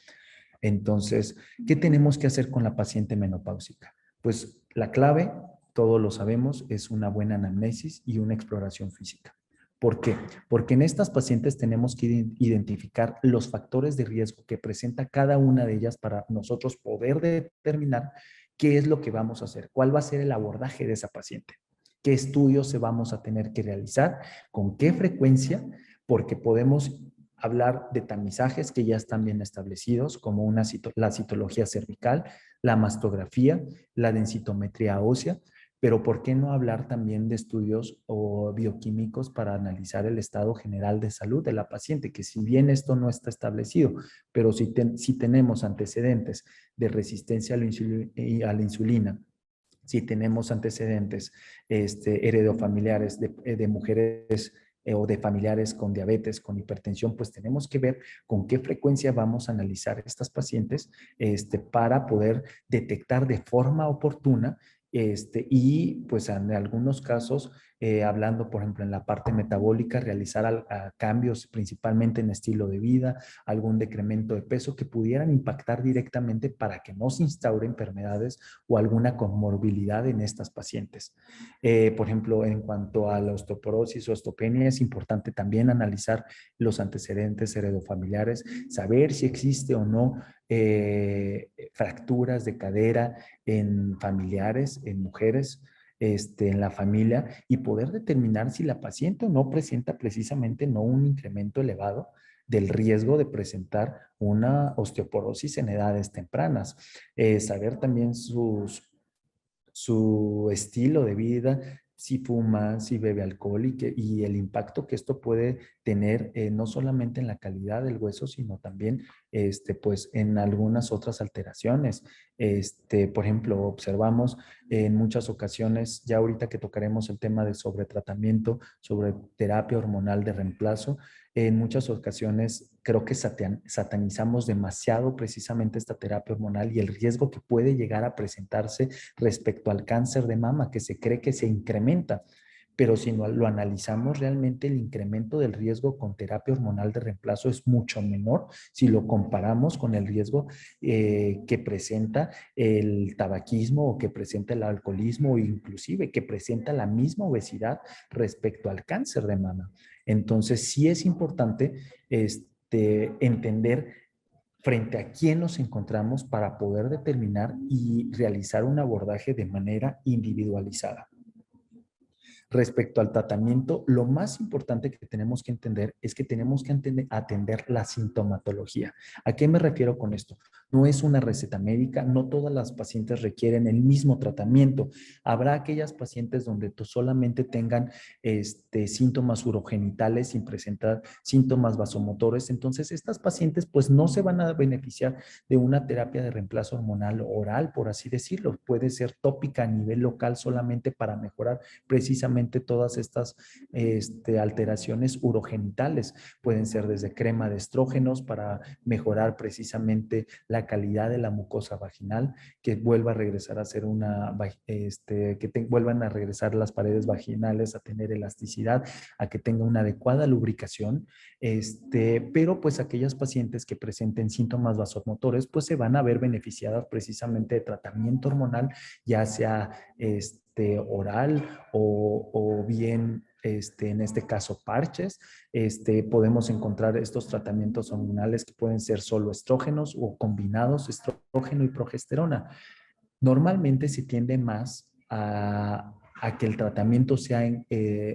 Entonces, ¿qué tenemos que hacer con la paciente menopáusica? Pues la clave, todos lo sabemos, es una buena anamnesis y una exploración física. ¿Por qué? Porque en estas pacientes tenemos que identificar los factores de riesgo que presenta cada una de ellas para nosotros poder determinar qué es lo que vamos a hacer, cuál va a ser el abordaje de esa paciente, qué estudios se vamos a tener que realizar, con qué frecuencia, porque podemos hablar de tamizajes que ya están bien establecidos, como la citología cervical, la mastografía, la densitometría ósea, pero ¿por qué no hablar también de estudios o bioquímicos para analizar el estado general de salud de la paciente? Que si bien esto no está establecido, pero si tenemos antecedentes de resistencia a la insulina, si tenemos antecedentes heredofamiliares de mujeres o de familiares con diabetes, con hipertensión, pues tenemos que ver con qué frecuencia vamos a analizar estas pacientes para poder detectar de forma oportuna Y pues en algunos casos, hablando por ejemplo en la parte metabólica, realizar cambios principalmente en estilo de vida, algún decremento de peso que pudieran impactar directamente para que no se instaure enfermedades o alguna comorbilidad en estas pacientes. Por ejemplo, en cuanto a la osteoporosis o osteopenia, es importante también analizar los antecedentes heredofamiliares, saber si existe o no fracturas de cadera en familiares, en mujeres, en la familia, y poder determinar si la paciente o no presenta precisamente no un incremento elevado del riesgo de presentar una osteoporosis en edades tempranas. Saber también su estilo de vida, si fuma, si bebe alcohol y el impacto que esto puede tener no solamente en la calidad del hueso, sino también pues, en algunas otras alteraciones. Por ejemplo, observamos en muchas ocasiones, ya ahorita que tocaremos el tema de sobretratamiento, sobre terapia hormonal de reemplazo, en muchas ocasiones creo que satanizamos demasiado precisamente esta terapia hormonal y el riesgo que puede llegar a presentarse respecto al cáncer de mama, que se cree que se incrementa. Pero si no lo analizamos, realmente el incremento del riesgo con terapia hormonal de reemplazo es mucho menor si lo comparamos con el riesgo que presenta el tabaquismo o que presenta el alcoholismo o inclusive que presenta la misma obesidad respecto al cáncer de mama. Entonces, sí es importante entender frente a quién nos encontramos para poder determinar y realizar un abordaje de manera individualizada. Respecto al tratamiento, lo más importante que tenemos que entender es que tenemos que atender la sintomatología. ¿A qué me refiero con esto? No es una receta médica, no todas las pacientes requieren el mismo tratamiento. Habrá aquellas pacientes donde solamente tengan síntomas urogenitales sin presentar síntomas vasomotores. Entonces, estas pacientes pues no se van a beneficiar de una terapia de reemplazo hormonal oral, por así decirlo. Puede ser tópica a nivel local solamente para mejorar precisamente todas estas alteraciones urogenitales. Pueden ser desde crema de estrógenos para mejorar precisamente la calidad de la mucosa vaginal, que vuelva a regresar a ser vuelvan a regresar las paredes vaginales a tener elasticidad, a que tenga una adecuada lubricación, pero pues aquellas pacientes que presenten síntomas vasomotores, pues se van a ver beneficiadas precisamente de tratamiento hormonal, ya sea oral o bien en este caso parches. Podemos encontrar estos tratamientos hormonales que pueden ser solo estrógenos o combinados estrógeno y progesterona. Normalmente se tiende más a que el tratamiento sea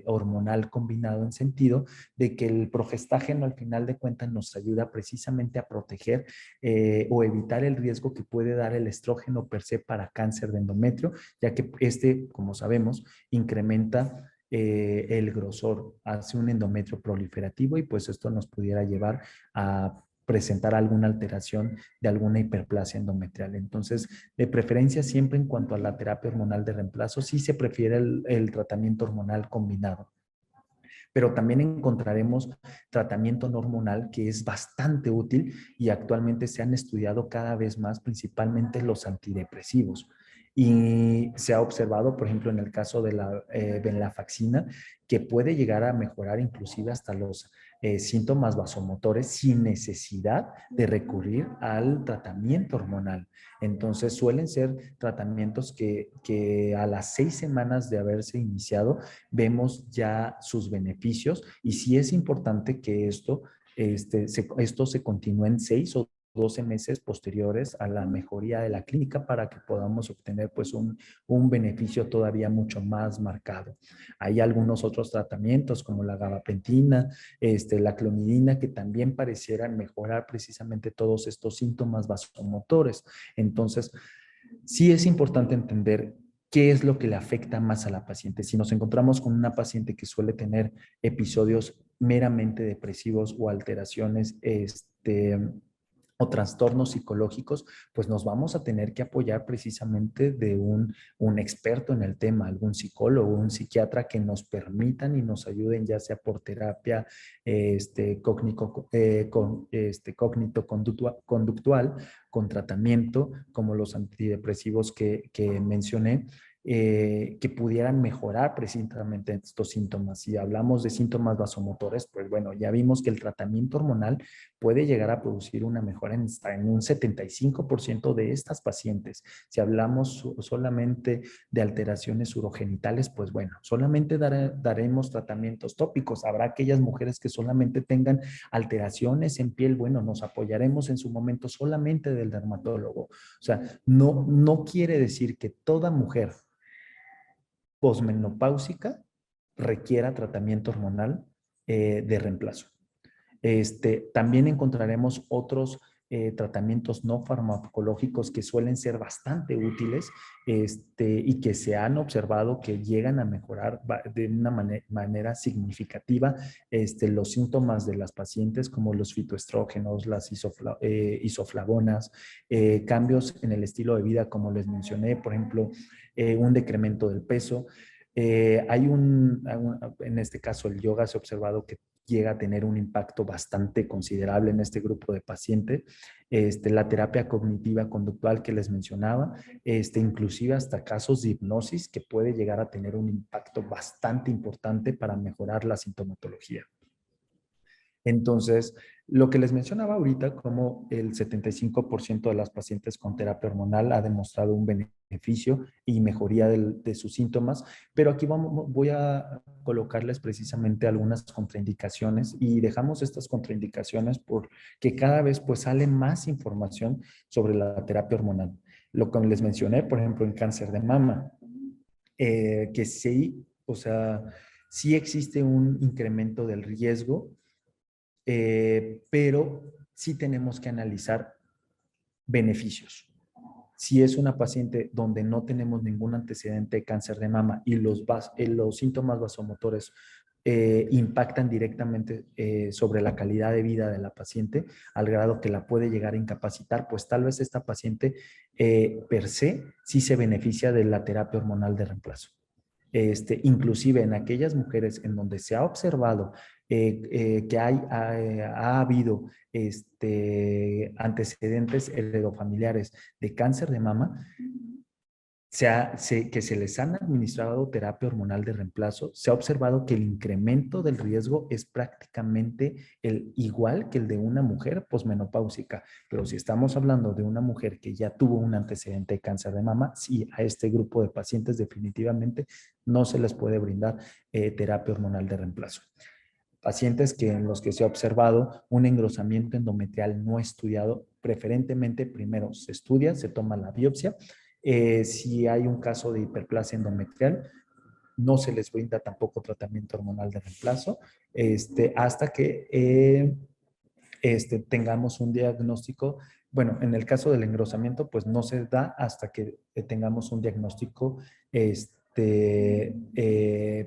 hormonal combinado en sentido de que el progestágeno al final de cuentas nos ayuda precisamente a proteger o evitar el riesgo que puede dar el estrógeno per se para cáncer de endometrio, ya que como sabemos, incrementa el grosor, hace un endometrio proliferativo y pues esto nos pudiera llevar a presentar alguna alteración de alguna hiperplasia endometrial. Entonces, de preferencia siempre en cuanto a la terapia hormonal de reemplazo, sí se prefiere el tratamiento hormonal combinado. Pero también encontraremos tratamiento no hormonal que es bastante útil y actualmente se han estudiado cada vez más, principalmente los antidepresivos. Y se ha observado, por ejemplo, en el caso de la venlafaxina, que puede llegar a mejorar inclusive hasta los síntomas vasomotores sin necesidad de recurrir al tratamiento hormonal. Entonces suelen ser tratamientos que a las 6 semanas de haberse iniciado vemos ya sus beneficios y sí es importante que esto se continúe en 6 o 12 meses posteriores a la mejoría de la clínica para que podamos obtener pues un beneficio todavía mucho más marcado. Hay algunos otros tratamientos como la gabapentina, la clonidina, que también parecieran mejorar precisamente todos estos síntomas vasomotores. Entonces, sí es importante entender qué es lo que le afecta más a la paciente. Si nos encontramos con una paciente que suele tener episodios meramente depresivos o alteraciones o trastornos psicológicos, pues nos vamos a tener que apoyar precisamente de un experto en el tema, algún psicólogo, un psiquiatra que nos permitan y nos ayuden ya sea por terapia cognito-conductual, con tratamiento como los antidepresivos que mencioné, que pudieran mejorar precisamente estos síntomas. Si hablamos de síntomas vasomotores, pues bueno, ya vimos que el tratamiento hormonal puede llegar a producir una mejora en un 75% de estas pacientes. Si hablamos solamente de alteraciones urogenitales, pues bueno, solamente daremos tratamientos tópicos. Habrá aquellas mujeres que solamente tengan alteraciones en piel, bueno, nos apoyaremos en su momento solamente del dermatólogo. O sea, no quiere decir que toda mujer posmenopáusica requiera tratamiento hormonal de reemplazo. También encontraremos otros tratamientos no farmacológicos que suelen ser bastante útiles y que se han observado que llegan a mejorar de una manera significativa los síntomas de las pacientes, como los fitoestrógenos, las isoflavonas, cambios en el estilo de vida, como les mencioné, por ejemplo, un decremento del peso. En este caso, el yoga se ha observado que llega a tener un impacto bastante considerable en este grupo de pacientes. La terapia cognitiva conductual que les mencionaba, inclusive hasta casos de hipnosis que puede llegar a tener un impacto bastante importante para mejorar la sintomatología. Entonces, lo que les mencionaba ahorita, como el 75% de las pacientes con terapia hormonal ha demostrado un beneficio y mejoría de sus síntomas, pero aquí voy a colocarles precisamente algunas contraindicaciones y dejamos estas contraindicaciones porque cada vez pues sale más información sobre la terapia hormonal. Lo que les mencioné, por ejemplo, en cáncer de mama, que sí, o sea, sí existe un incremento del riesgo, pero sí tenemos que analizar beneficios. Si es una paciente donde no tenemos ningún antecedente de cáncer de mama y los síntomas vasomotores impactan directamente sobre la calidad de vida de la paciente al grado que la puede llegar a incapacitar, pues tal vez esta paciente per se sí se beneficia de la terapia hormonal de reemplazo. Inclusive en aquellas mujeres en donde se ha observado que ha habido antecedentes heredofamiliares de cáncer de mama, que se les han administrado terapia hormonal de reemplazo, se ha observado que el incremento del riesgo es prácticamente igual que el de una mujer posmenopáusica. Pero si estamos hablando de una mujer que ya tuvo un antecedente de cáncer de mama, sí, a este grupo de pacientes definitivamente no se les puede brindar terapia hormonal de reemplazo. Pacientes en los que se ha observado un engrosamiento endometrial no estudiado, preferentemente primero se estudia, se toma la biopsia. Si hay un caso de hiperplasia endometrial, no se les brinda tampoco tratamiento hormonal de reemplazo hasta que tengamos un diagnóstico. Bueno, en el caso del engrosamiento, pues no se da hasta que tengamos un diagnóstico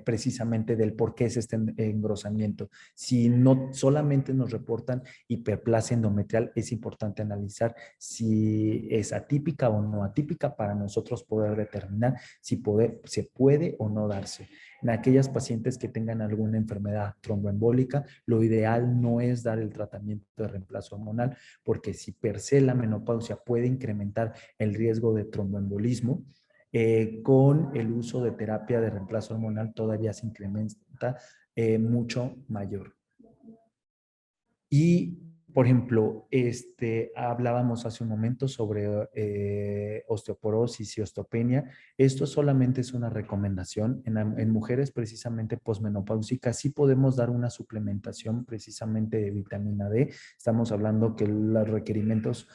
precisamente del por qué es este engrosamiento. Si no solamente nos reportan hiperplasia endometrial, es importante analizar si es atípica o no atípica para nosotros poder determinar si se puede o no darse. En aquellas pacientes que tengan alguna enfermedad tromboembólica, lo ideal no es dar el tratamiento de reemplazo hormonal, porque si per se la menopausia puede incrementar el riesgo de tromboembolismo, con el uso de terapia de reemplazo hormonal todavía se incrementa mucho mayor. Y, por ejemplo, hablábamos hace un momento sobre osteoporosis y osteopenia. Esto solamente es una recomendación. En mujeres precisamente posmenopáusicas sí podemos dar una suplementación precisamente de vitamina D. Estamos hablando que los requerimientos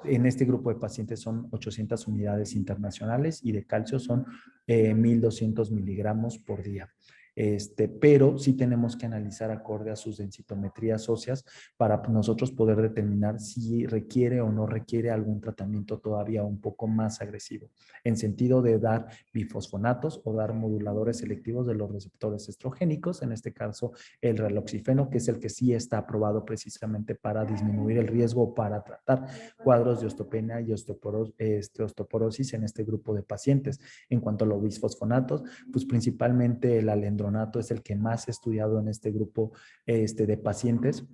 en este grupo de pacientes son 800 unidades internacionales y de calcio son 1,200 miligramos por día. Pero sí tenemos que analizar acorde a sus densitometrías óseas para nosotros poder determinar si requiere o no requiere algún tratamiento todavía un poco más agresivo, en sentido de dar bifosfonatos o dar moduladores selectivos de los receptores estrogénicos, en este caso el raloxifeno, que es el que sí está aprobado precisamente para disminuir el riesgo para tratar cuadros de osteopenia y osteoporosis en este grupo de pacientes. En cuanto a los bisfosfonatos, pues principalmente el alendronato es el que más he estudiado en este grupo de pacientes.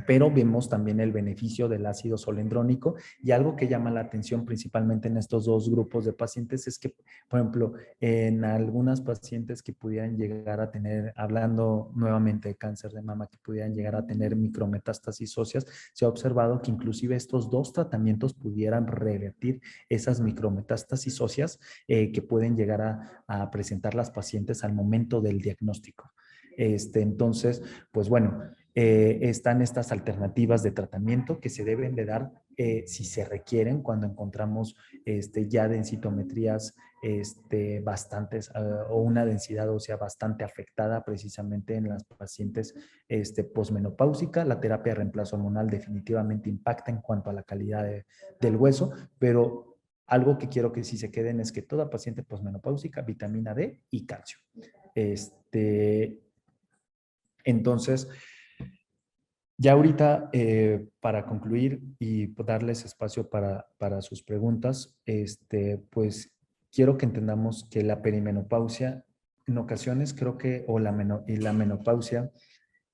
pero vemos también el beneficio del ácido solendrónico. Y algo que llama la atención principalmente en estos dos grupos de pacientes es que, por ejemplo, en algunas pacientes que pudieran llegar a tener, hablando nuevamente de cáncer de mama, que pudieran llegar a tener micrometástasis óseas, se ha observado que inclusive estos dos tratamientos pudieran revertir esas micrometástasis óseas que pueden llegar a presentar las pacientes al momento del diagnóstico. Entonces, pues bueno, están estas alternativas de tratamiento que se deben de dar si se requieren cuando encontramos ya densitometrías bastantes o una densidad ósea bastante afectada precisamente en las pacientes posmenopáusica. La terapia de reemplazo hormonal definitivamente impacta en cuanto a la calidad del hueso, pero algo que quiero que sí se queden es que toda paciente posmenopáusica, vitamina D y calcio. Entonces, ya ahorita, para concluir y darles espacio para sus preguntas, pues quiero que entendamos que la perimenopausia, en ocasiones creo que, y la menopausia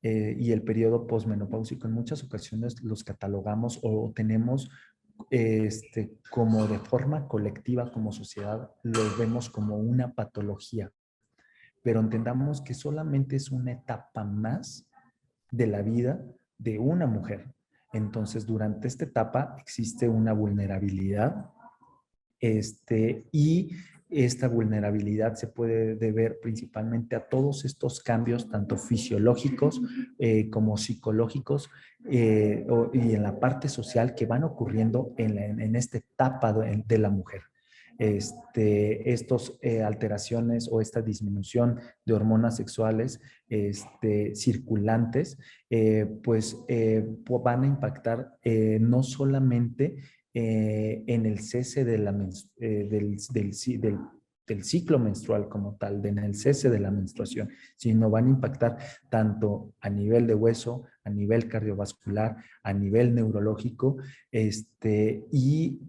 y el periodo posmenopáusico, en muchas ocasiones los catalogamos o tenemos como de forma colectiva, como sociedad, los vemos como una patología, pero entendamos que solamente es una etapa más de la vida de una mujer. Entonces, durante esta etapa existe una vulnerabilidad y esta vulnerabilidad se puede deber principalmente a todos estos cambios, tanto fisiológicos como psicológicos y en la parte social que van ocurriendo en esta etapa de la mujer. Estos alteraciones o esta disminución de hormonas sexuales circulantes, van a impactar no solamente en el cese de del ciclo menstrual como tal, en el cese de la menstruación, sino van a impactar tanto a nivel de hueso, a nivel cardiovascular, a nivel neurológico, y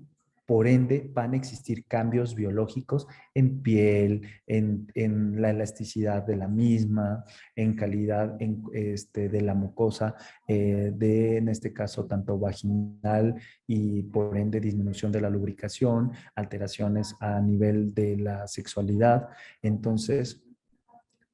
por ende van a existir cambios biológicos en piel, en la elasticidad de la misma, en calidad de la mucosa, en este caso, tanto vaginal y por ende disminución de la lubricación, alteraciones a nivel de la sexualidad. Entonces,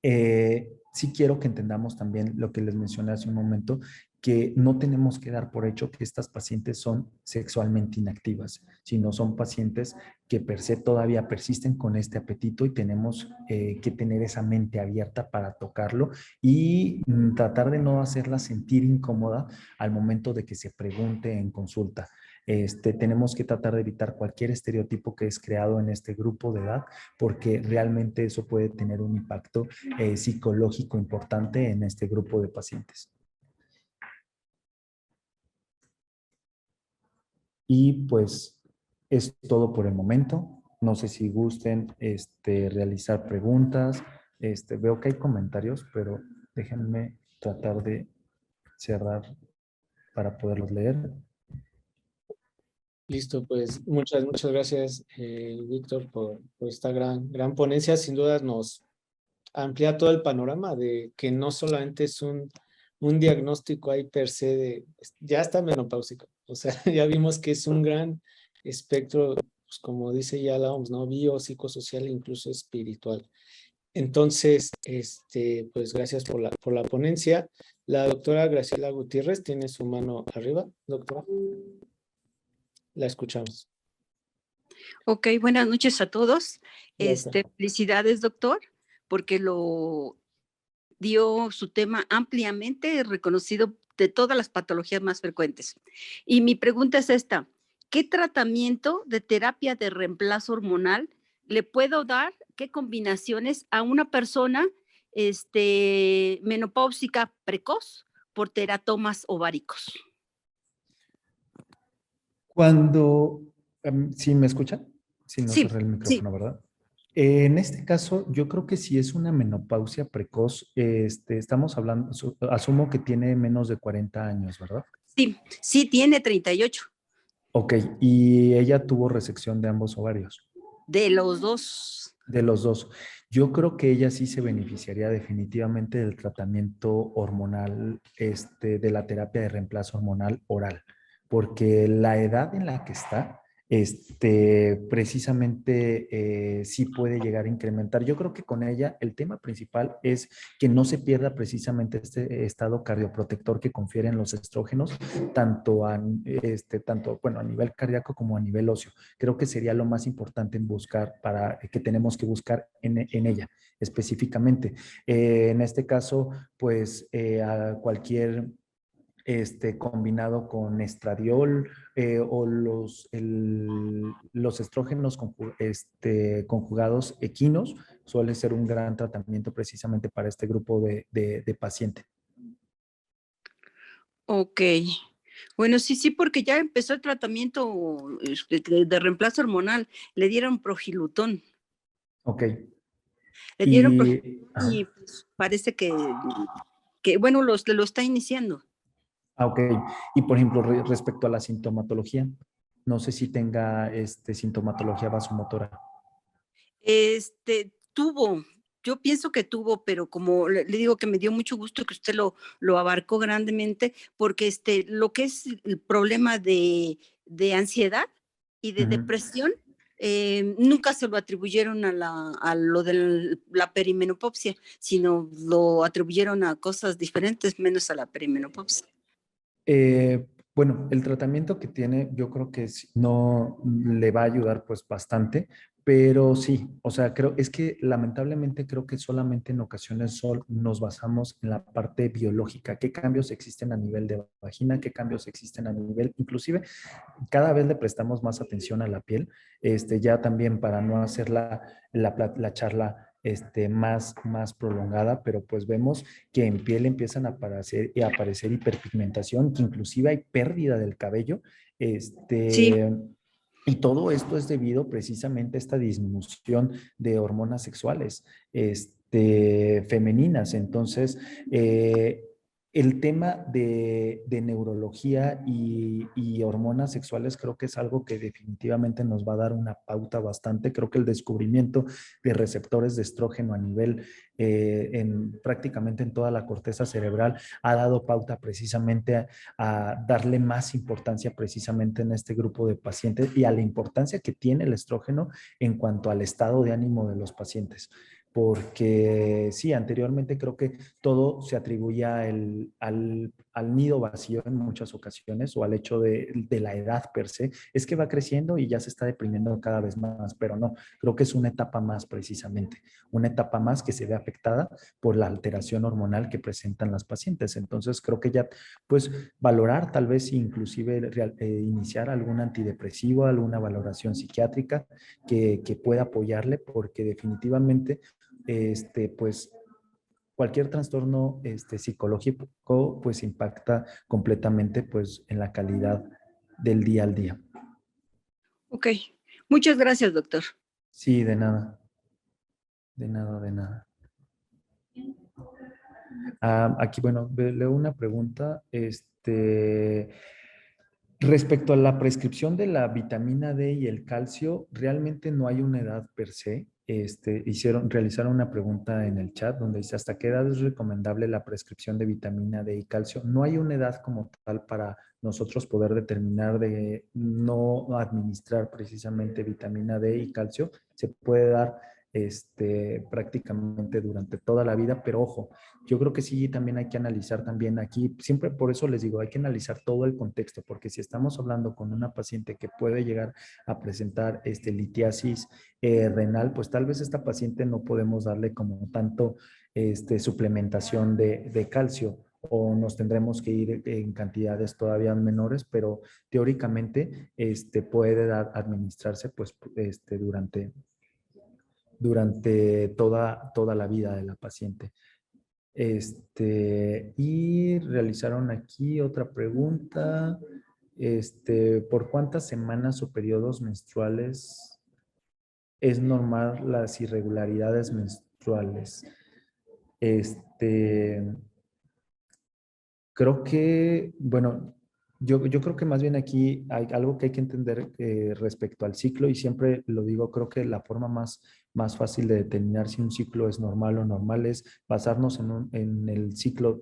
sí quiero que entendamos también lo que les mencioné hace un momento, que no tenemos que dar por hecho que estas pacientes son sexualmente inactivas, sino son pacientes que per se todavía persisten con este apetito y tenemos que tener esa mente abierta para tocarlo y tratar de no hacerla sentir incómoda al momento de que se pregunte en consulta. Tenemos que tratar de evitar cualquier estereotipo que es creado en este grupo de edad, porque realmente eso puede tener un impacto psicológico importante en este grupo de pacientes. Y pues es todo por el momento. No sé si gusten realizar preguntas. Veo que hay comentarios, pero déjenme tratar de cerrar para poderlos leer. Listo, pues muchas gracias, Víctor, por esta gran ponencia. Sin duda nos amplía todo el panorama de que no solamente es un diagnóstico ahí per se de, ya está menopáusico. O sea, ya vimos que es un gran espectro, pues como dice ya la OMS, ¿no? Bio, psicosocial e incluso espiritual. Entonces, pues gracias por la ponencia. La doctora Graciela Gutiérrez tiene su mano arriba, doctora. La escuchamos. Ok, buenas noches a todos. Gracias. Felicidades, doctor, porque lo dio su tema ampliamente reconocido de todas las patologías más frecuentes. Y mi pregunta es esta: ¿qué tratamiento de terapia de reemplazo hormonal le puedo dar? ¿Qué combinaciones a una persona menopáusica precoz por teratomas ováricos? Cuando, ¿sí me escuchan? Sí, no Sí, cerré el sí. micrófono, ¿verdad? En este caso, yo creo que si es una menopausia precoz, estamos hablando, asumo que tiene menos de 40 años, ¿verdad? Sí, sí, tiene 38. Ok, y ella tuvo resección de ambos ovarios. De los dos. De los dos. Yo creo que ella sí se beneficiaría definitivamente del tratamiento hormonal, de la terapia de reemplazo hormonal oral, porque la edad en la que está, precisamente sí puede llegar a incrementar. Yo creo que con ella el tema principal es que no se pierda precisamente este estado cardioprotector que confieren los estrógenos, bueno, a nivel cardíaco como a nivel óseo. Creo que sería lo más importante en buscar que tenemos que buscar en ella específicamente. En este caso, pues a cualquier combinado con estradiol o los estrógenos conjugados equinos suele ser un gran tratamiento precisamente para este grupo de pacientes. Ok. Bueno, sí, sí, porque ya empezó el tratamiento de reemplazo hormonal. Le dieron progilutón. Ok. Le dieron Y, y pues, parece que bueno, lo está iniciando. ok. Y por ejemplo, respecto a la sintomatología, no sé si tenga sintomatología vasomotora. Tuvo, yo pienso que tuvo, pero como le digo que me dio mucho gusto que usted lo abarcó grandemente, porque lo que es el problema de ansiedad y de depresión, nunca se lo atribuyeron a lo de la perimenopausia, sino lo atribuyeron a cosas diferentes, menos a la perimenopausia. Bueno, el tratamiento que tiene yo creo que no le va a ayudar pues bastante, pero sí, o sea, es que lamentablemente creo que solamente en ocasiones nos basamos en la parte biológica, qué cambios existen a nivel de vagina, qué cambios existen a nivel, inclusive cada vez le prestamos más atención a la piel, ya también para no hacer la charla más prolongada, pero pues vemos que en piel empiezan a aparecer hiperpigmentación, que inclusive hay pérdida del cabello, Sí, y todo esto es debido precisamente a esta disminución de hormonas sexuales femeninas. Entonces, el tema de neurología y hormonas sexuales creo que es algo que definitivamente nos va a dar una pauta bastante. Creo que el descubrimiento de receptores de estrógeno a nivel prácticamente en toda la corteza cerebral ha dado pauta precisamente a darle más importancia precisamente en este grupo de pacientes y a la importancia que tiene el estrógeno en cuanto al estado de ánimo de los pacientes. Porque sí, anteriormente creo que todo se atribuía al nido vacío en muchas ocasiones o al hecho de la edad per se. Es que va creciendo y ya se está deprimiendo cada vez más, pero no, creo que es una etapa más precisamente, una etapa más que se ve afectada por la alteración hormonal que presentan las pacientes. Entonces creo que ya pues valorar tal vez inclusive iniciar algún antidepresivo, alguna valoración psiquiátrica que pueda apoyarle porque definitivamente pues cualquier trastorno psicológico pues impacta completamente pues en la calidad del día al día. ok. Muchas gracias, doctor. Sí, de nada, de nada, de nada. Aquí, bueno, leo una pregunta. Respecto a la prescripción de la vitamina D y el calcio, realmente no hay una edad per se. Realizaron una pregunta en el chat donde dice, ¿hasta qué edad es recomendable la prescripción de vitamina D y calcio? No hay una edad como tal para nosotros poder determinar de no administrar precisamente vitamina D y calcio. Se puede dar prácticamente durante toda la vida, pero ojo, yo creo que sí también hay que analizar también aquí, siempre por eso les digo, hay que analizar todo el contexto, porque si estamos hablando con una paciente que puede llegar a presentar litiasis renal, pues tal vez esta paciente no podemos darle como tanto suplementación de calcio o nos tendremos que ir en cantidades todavía menores, pero teóricamente puede administrarse pues durante toda la vida de la paciente. Y realizaron aquí otra pregunta. ¿Por cuántas semanas o periodos menstruales es normal las irregularidades menstruales? Este, Creo que, bueno, yo creo que más bien aquí hay algo que hay que entender respecto al ciclo y siempre lo digo, creo que la forma más más fácil de determinar si un ciclo es normal o normal es basarnos en el ciclo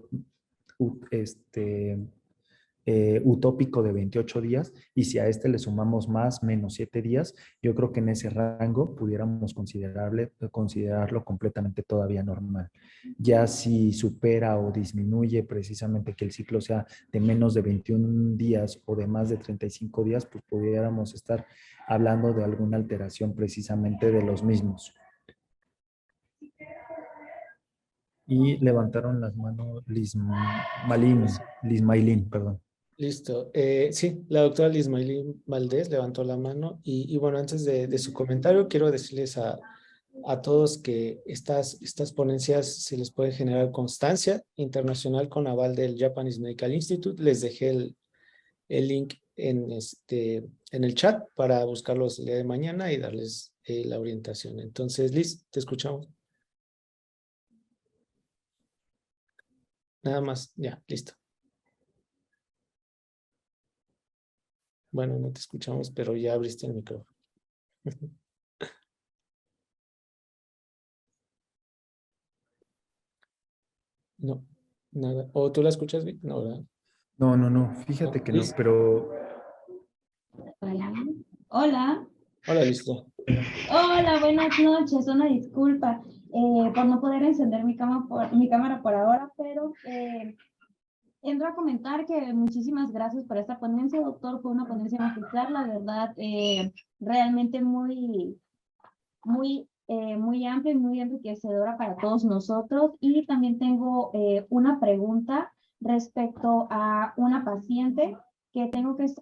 utópico de 28 días, y si a este le sumamos más menos 7 días, yo creo que en ese rango pudiéramos considerarlo completamente todavía normal. Ya si supera o disminuye precisamente que el ciclo sea de menos de 21 días o de más de 35 días, pues pudiéramos estar hablando de alguna alteración precisamente de los mismos. Y levantaron las manos Lismailín, perdón. Listo. Sí, la doctora Lismailín Valdés levantó la mano y bueno, antes de su comentario, quiero decirles a todos que estas ponencias se les puede generar constancia internacional con aval del Japanese Medical Institute. Les dejé el link en el chat para buscarlos el día de mañana y darles la orientación. Entonces, Liz, te escuchamos. Nada más, ya, listo. Bueno, no te escuchamos, pero ya abriste el micrófono. No, nada. ¿O tú la escuchas bien? No, ¿verdad? No, fíjate que no, Liz. pero... Hola. Hola. Hola, listo. Hola, buenas noches. Una disculpa por no poder encender mi cámara por ahora, pero entro a comentar que muchísimas gracias por esta ponencia, doctor. Fue una ponencia magistral, la verdad, realmente muy amplia y muy enriquecedora para todos nosotros. Y también tengo una pregunta respecto a una paciente que tengo, que es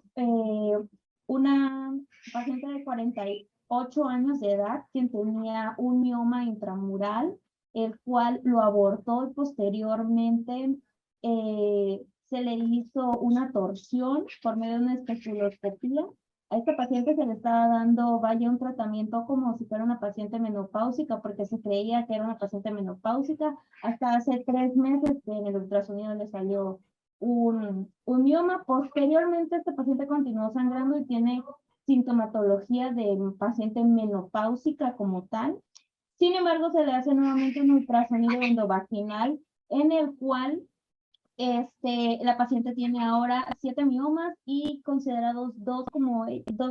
una paciente de 48 años de edad, quien tenía un mioma intramural, el cual lo abortó y posteriormente se le hizo una torsión por medio de una espectroscopía. A esta paciente se le estaba dando, vaya, un tratamiento como si fuera una paciente menopáusica, porque se creía que era una paciente menopáusica. Hasta hace 3 meses que en el ultrasonido le salió un mioma. Posteriormente, este paciente continuó sangrando y tiene sintomatología de paciente menopáusica como tal. Sin embargo, se le hace nuevamente un ultrasonido endovaginal en el cual la paciente tiene ahora 7 miomas y considerados 2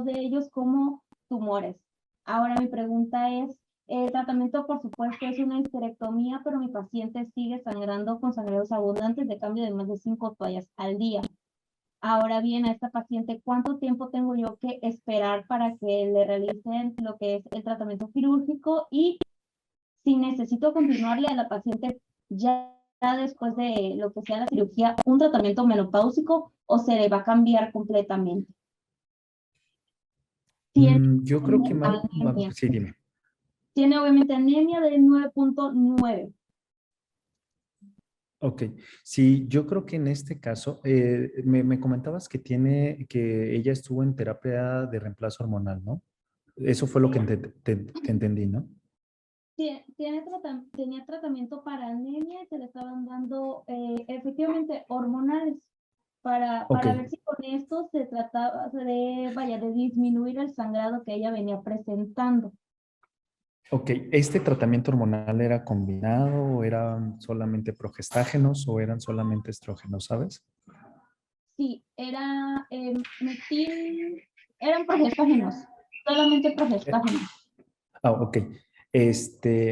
de ellos como tumores. Ahora mi pregunta es, el tratamiento por supuesto es una histerectomía, pero mi paciente sigue sangrando con sangrados abundantes de cambio de más de 5 toallas al día. Ahora bien, a esta paciente, ¿cuánto tiempo tengo yo que esperar para que le realicen lo que es el tratamiento quirúrgico? Y si necesito continuarle a la paciente ya después de lo que sea la cirugía, un tratamiento menopáusico, o se le va a cambiar completamente. Yo creo que más... Sí, dime. Tiene obviamente anemia de 9.9. Ok, sí, yo creo que en este caso, me comentabas que ella estuvo en terapia de reemplazo hormonal, ¿no? Eso fue lo que te entendí, ¿no? Tenía tratamiento para anemia y se le estaban dando efectivamente hormonales para ver si con esto se trataba de disminuir el sangrado que ella venía presentando. Ok, ¿este tratamiento hormonal era combinado o eran solamente progestágenos o eran solamente estrógenos, sabes? Sí, eran progestágenos, solamente progestágenos. Ok.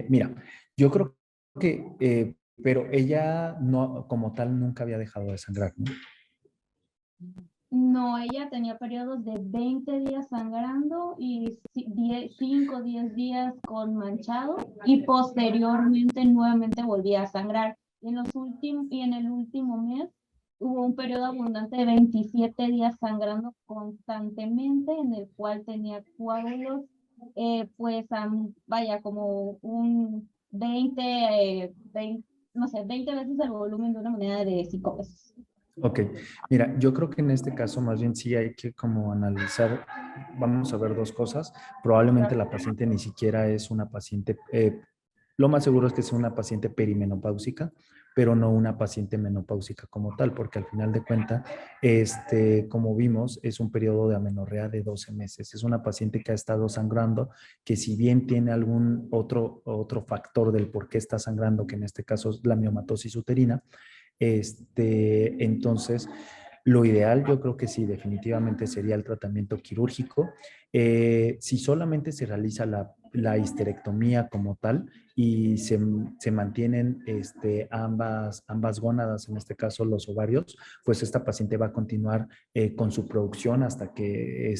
Mira, yo creo que, pero ella no, como tal, nunca había dejado de sangrar, ¿no? No, ella tenía periodos de 20 días sangrando y 5 o 10 días con manchado, y posteriormente nuevamente volvía a sangrar. Y en el último mes hubo un periodo abundante de 27 días sangrando constantemente, en el cual tenía coágulos, como un 20 veces el volumen de una moneda de 5 pesos. Ok, mira, yo creo que en este caso más bien sí hay que como analizar, vamos a ver dos cosas. Probablemente la paciente ni siquiera es una paciente, lo más seguro es que sea una paciente perimenopáusica, pero no una paciente menopáusica como tal, porque al final de cuentas, como vimos, es un periodo de amenorrea de 12 meses. Es una paciente que ha estado sangrando, que si bien tiene algún otro factor del por qué está sangrando, que en este caso es la miomatosis uterina, entonces, lo ideal, yo creo que sí, definitivamente sería el tratamiento quirúrgico. Si solamente se realiza la histerectomía como tal y se mantienen ambas gónadas, en este caso los ovarios, pues esta paciente va a continuar con su producción hasta que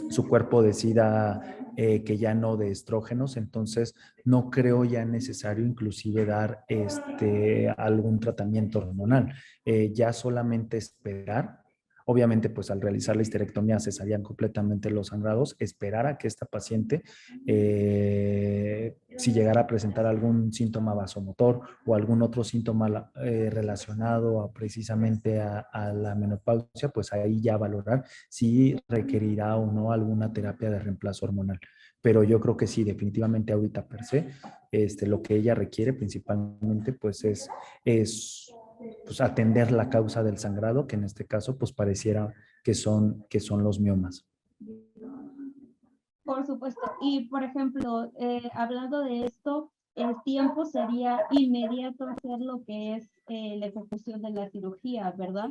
su cuerpo decida que ya no de estrógenos, entonces no creo ya necesario inclusive dar algún tratamiento hormonal, ya solamente esperar. Obviamente, pues al realizar la histerectomía cesarían completamente los sangrados, esperar a que esta paciente, si llegara a presentar algún síntoma vasomotor o algún otro síntoma relacionado precisamente a la menopausia, pues ahí ya valorar si requerirá o no alguna terapia de reemplazo hormonal. Pero yo creo que sí, definitivamente ahorita per se, lo que ella requiere principalmente pues es pues, atender la causa del sangrado, que en este caso pues pareciera que son los miomas. Por supuesto. Y, por ejemplo, hablando de esto, el tiempo sería inmediato hacer lo que es la ejecución de la cirugía, ¿verdad?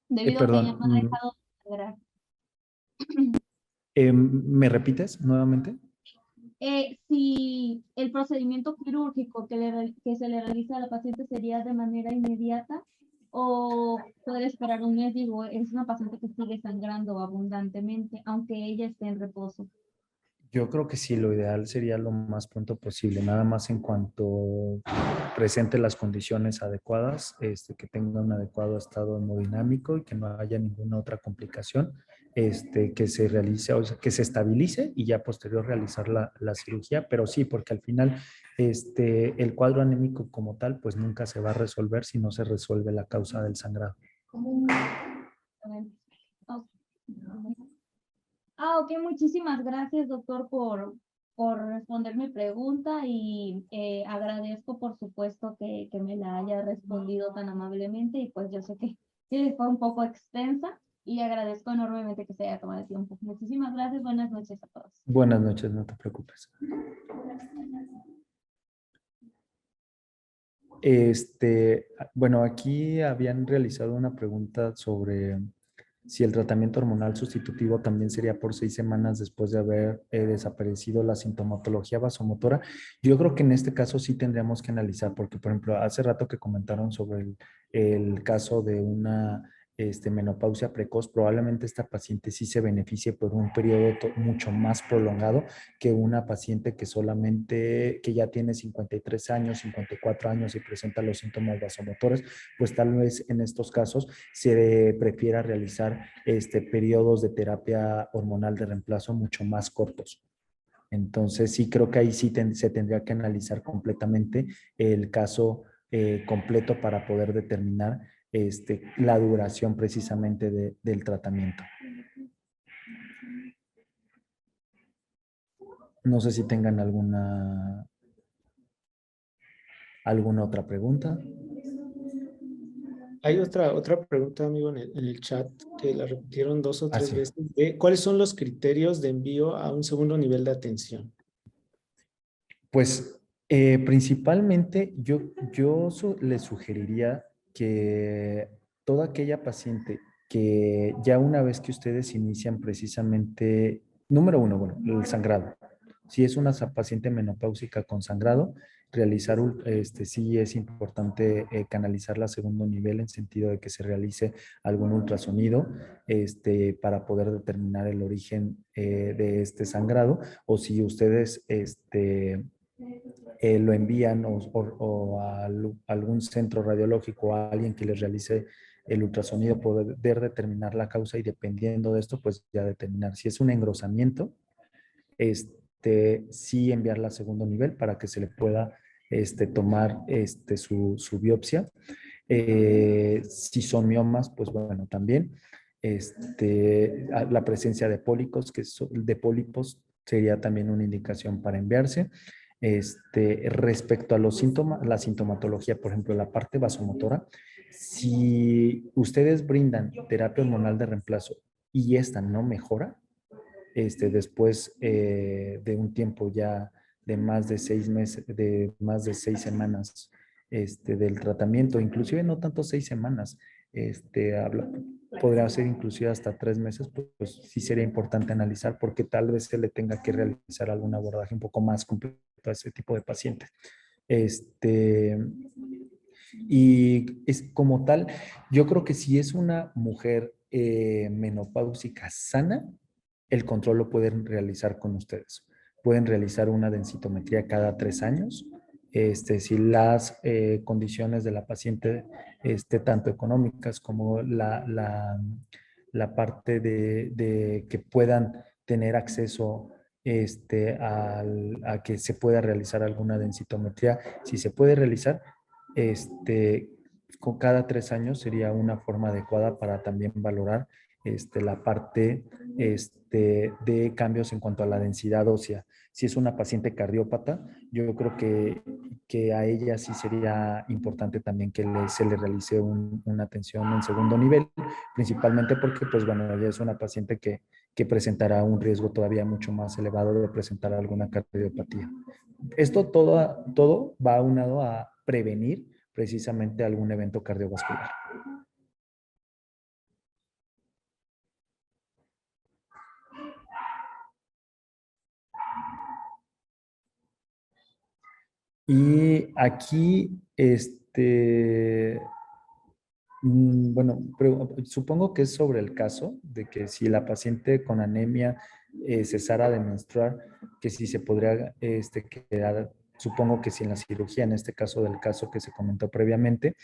Debido a que ella Perdón, no ha dejado de sangrar. ¿me repites nuevamente? Si el procedimiento quirúrgico que se le realiza a la paciente sería de manera inmediata o poder esperar un mes, digo, es una paciente que sigue sangrando abundantemente, aunque ella esté en reposo. Yo creo que sí, lo ideal sería lo más pronto posible, nada más en cuanto presente las condiciones adecuadas, que tenga un adecuado estado hemodinámico y que no haya ninguna otra complicación, que se realice, o sea, que se estabilice y ya posterior realizar la cirugía, pero sí, porque al final el cuadro anémico como tal, pues nunca se va a resolver si no se resuelve la causa del sangrado. Ok, muchísimas gracias, doctor, por responder mi pregunta y agradezco, por supuesto, que me la haya respondido tan amablemente y pues yo sé que fue un poco extensa y agradezco enormemente que se haya tomado el tiempo. Muchísimas gracias, buenas noches a todos. Buenas noches, no te preocupes. Bueno, aquí habían realizado una pregunta sobre si el tratamiento hormonal sustitutivo también sería por 6 semanas después de haber desaparecido la sintomatología vasomotora. Yo creo que en este caso sí tendríamos que analizar, porque por ejemplo, hace rato que comentaron sobre el caso de una menopausia precoz, probablemente esta paciente sí se beneficie por un periodo mucho más prolongado que una paciente que solamente, que ya tiene 53 años, 54 años y presenta los síntomas vasomotores, pues tal vez en estos casos se prefiera realizar periodos de terapia hormonal de reemplazo mucho más cortos. Entonces sí creo que ahí sí se tendría que analizar completamente el caso completo para poder determinar la duración precisamente del tratamiento. No sé si tengan alguna otra pregunta. Hay otra pregunta, amigo, en el chat, que la repitieron 2 o 3 sí. veces. ¿Cuáles son los criterios de envío a un segundo nivel de atención? Pues principalmente yo le sugeriría que toda aquella paciente que ya una vez que ustedes inician precisamente, número uno, bueno, el sangrado. Si es una paciente menopáusica con sangrado, realizar, sí es importante canalizarla a segundo nivel en sentido de que se realice algún ultrasonido para poder determinar el origen de este sangrado, o si ustedes lo envían o a algún centro radiológico o a alguien que les realice el ultrasonido, poder determinar la causa y dependiendo de esto, pues ya determinar si es un engrosamiento, sí enviarla a segundo nivel para que se le pueda tomar su biopsia. Si son miomas, pues bueno, también. La presencia de pólipos sería también una indicación para enviarse. Respecto a los síntomas, la sintomatología, por ejemplo, la parte vasomotora, si ustedes brindan terapia hormonal de reemplazo y esta no mejora, después de un tiempo ya de más de 6 meses, de más de 6 semanas del tratamiento, inclusive no tanto 6 semanas, podría ser inclusive hasta 3 meses, pues sí sería importante analizar porque tal vez se le tenga que realizar algún abordaje un poco más completo a ese tipo de pacientes. Y es como tal, yo creo que si es una mujer menopáusica sana, el control lo pueden realizar con ustedes. Pueden realizar una densitometría cada 3 años. Si las condiciones de la paciente, tanto económicas como la parte de que puedan tener acceso a que se pueda realizar alguna densitometría, si se puede realizar, con cada 3 años sería una forma adecuada para también valorar la parte de cambios en cuanto a la densidad ósea. Si es una paciente cardiópata, yo creo que a ella sí sería importante también que se le realice una atención en segundo nivel, principalmente porque, pues bueno, ella es una paciente que presentará un riesgo todavía mucho más elevado de presentar alguna cardiopatía. Esto todo va aunado a prevenir precisamente algún evento cardiovascular. Y aquí, bueno, supongo que es sobre el caso de que si la paciente con anemia cesara de menstruar, que si se podría quedar, supongo que sin la cirugía, en este caso del caso que se comentó previamente.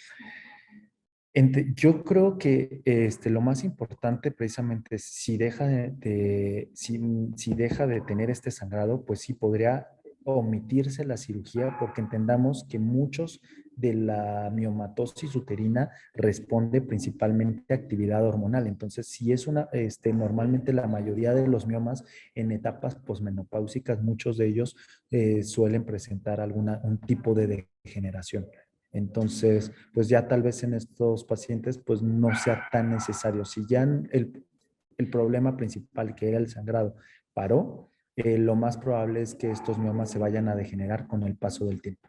Yo creo que lo más importante precisamente es si deja si deja de tener este sangrado, pues sí podría omitirse la cirugía porque entendamos que muchos de la miomatosis uterina responde principalmente a actividad hormonal. Entonces, si es normalmente la mayoría de los miomas en etapas posmenopáusicas, muchos de ellos suelen presentar un tipo de degeneración. Entonces, pues ya tal vez en estos pacientes, pues no sea tan necesario. Si ya el problema principal, que era el sangrado, paró, lo más probable es que estos miomas se vayan a degenerar con el paso del tiempo.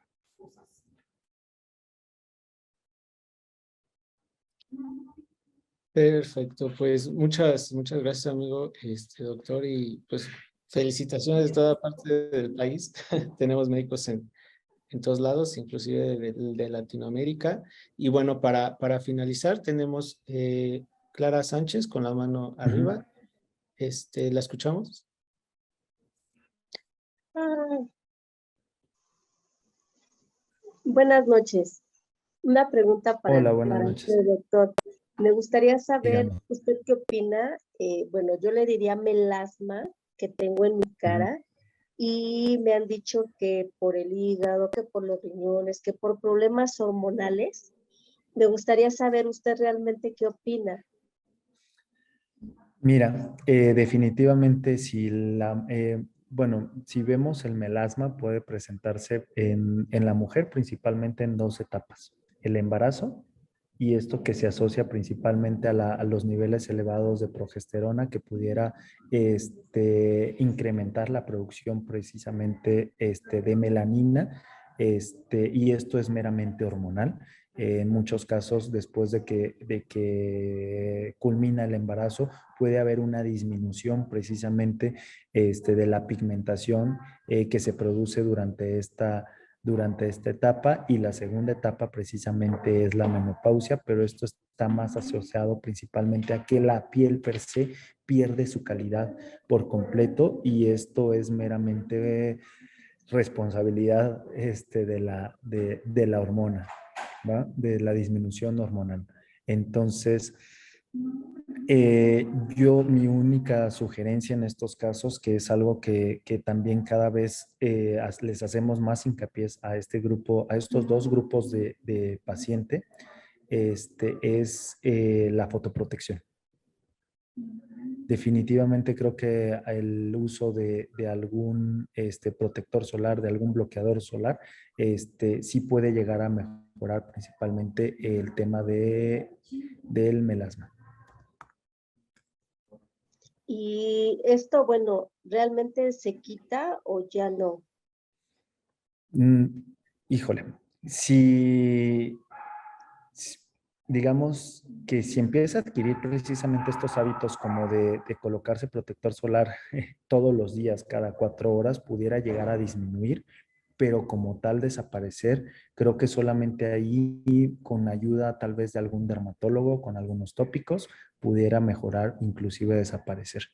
Perfecto, pues muchas gracias, amigo, doctor, y pues felicitaciones de toda parte del país. Tenemos médicos en todos lados, inclusive de Latinoamérica. Y bueno, para finalizar, tenemos Clara Sánchez con la mano arriba. ¿La escuchamos? Buenas noches. Una pregunta para Hola, buenas noches. el doctor. Me gustaría saber, Dígame. ¿usted qué opina? Bueno, yo le diría melasma que tengo en mi cara y me han dicho que por el hígado, que por los riñones, que por problemas hormonales. Me gustaría saber usted realmente qué opina. Mira, definitivamente bueno, si vemos el melasma puede presentarse en la mujer principalmente en 2 etapas. El embarazo y esto que se asocia principalmente a los niveles elevados de progesterona que pudiera incrementar la producción precisamente de melanina, y esto es meramente hormonal. En muchos casos, después de que culmina el embarazo, puede haber una disminución precisamente de la pigmentación que se produce durante esta etapa, y la segunda etapa precisamente es la menopausia, pero esto está más asociado principalmente a que la piel per se pierde su calidad por completo, y esto es meramente responsabilidad de la hormona, ¿va? De la disminución hormonal. Entonces, mi única sugerencia en estos casos, que es algo que también cada vez les hacemos más hincapié a este grupo, a estos dos grupos de paciente, es la fotoprotección. definitivamente creo que el uso de algún protector solar, de algún bloqueador solar, sí puede llegar a mejorar principalmente el tema del melasma. Y esto, bueno, ¿realmente se quita o ya no? Híjole, si digamos que si empieza a adquirir precisamente estos hábitos como de colocarse protector solar todos los días, cada 4 horas, pudiera llegar a disminuir, pero como tal desaparecer, creo que solamente ahí con ayuda tal vez de algún dermatólogo, con algunos tópicos, pudiera mejorar, inclusive desaparecer.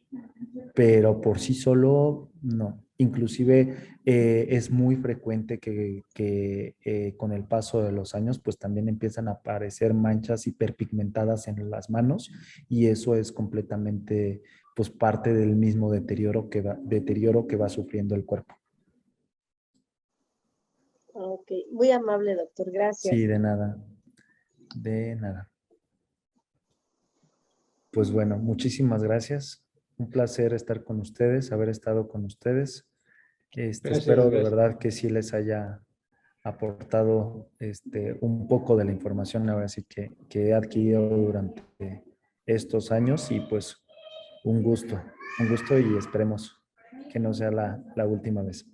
Pero por sí solo, no. Inclusive es muy frecuente que con el paso de los años, pues también empiezan a aparecer manchas hiperpigmentadas en las manos y eso es completamente, pues parte del mismo deterioro que va sufriendo el cuerpo. Ok, muy amable, doctor, gracias. Sí, de nada. De nada. Pues bueno, muchísimas gracias. Un placer estar con ustedes, haber estado con ustedes. Gracias, Espero de gracias. verdad que sí les haya aportado un poco de la información ahora sí que he adquirido durante estos años y pues un gusto y esperemos que no sea la última vez.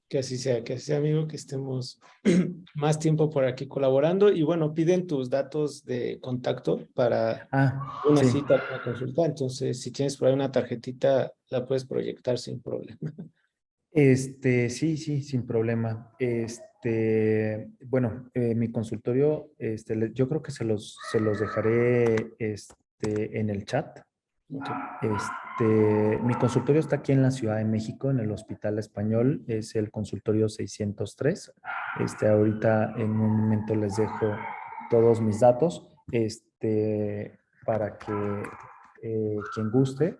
Que así sea, amigo, que estemos más tiempo por aquí colaborando. Y bueno, piden tus datos de contacto para Ah, una sí. cita, para consulta. Entonces, si tienes por ahí una tarjetita, la puedes proyectar sin problema. Sí, sin problema. Bueno, mi consultorio, yo creo que se los dejaré en el chat. Ok. Mi consultorio está aquí en la Ciudad de México, en el Hospital Español, es el consultorio 603. Ahorita en un momento les dejo todos mis datos, para que quien guste,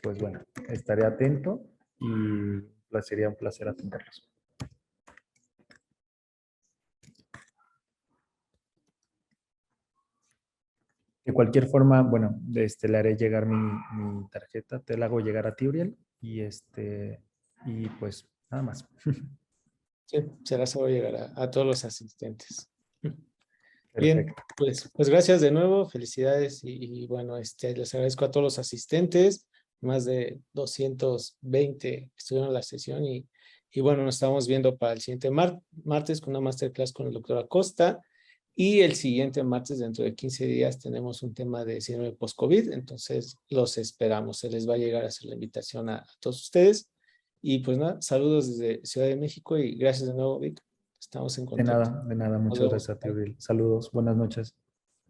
pues bueno, estaré atento y sería un placer atenderlos. De cualquier forma, bueno, le haré llegar mi tarjeta, te la hago llegar a ti, Uriel, y pues nada más. Sí, se las hago llegar a todos los asistentes. Bien, Perfecto. pues gracias de nuevo, felicidades y bueno, les agradezco a todos los asistentes, más de 220 estuvieron en la sesión y bueno, nos estamos viendo para el siguiente martes con una masterclass con el doctor Acosta y el siguiente martes dentro de 15 días tenemos un tema de síndrome post-COVID, entonces los esperamos, se les va a llegar a hacer la invitación a todos ustedes y pues nada, saludos desde Ciudad de México y gracias de nuevo, Vic, estamos en contacto. De nada, Nos muchas vemos. gracias a ti, Bye. Uriel. Saludos, buenas noches.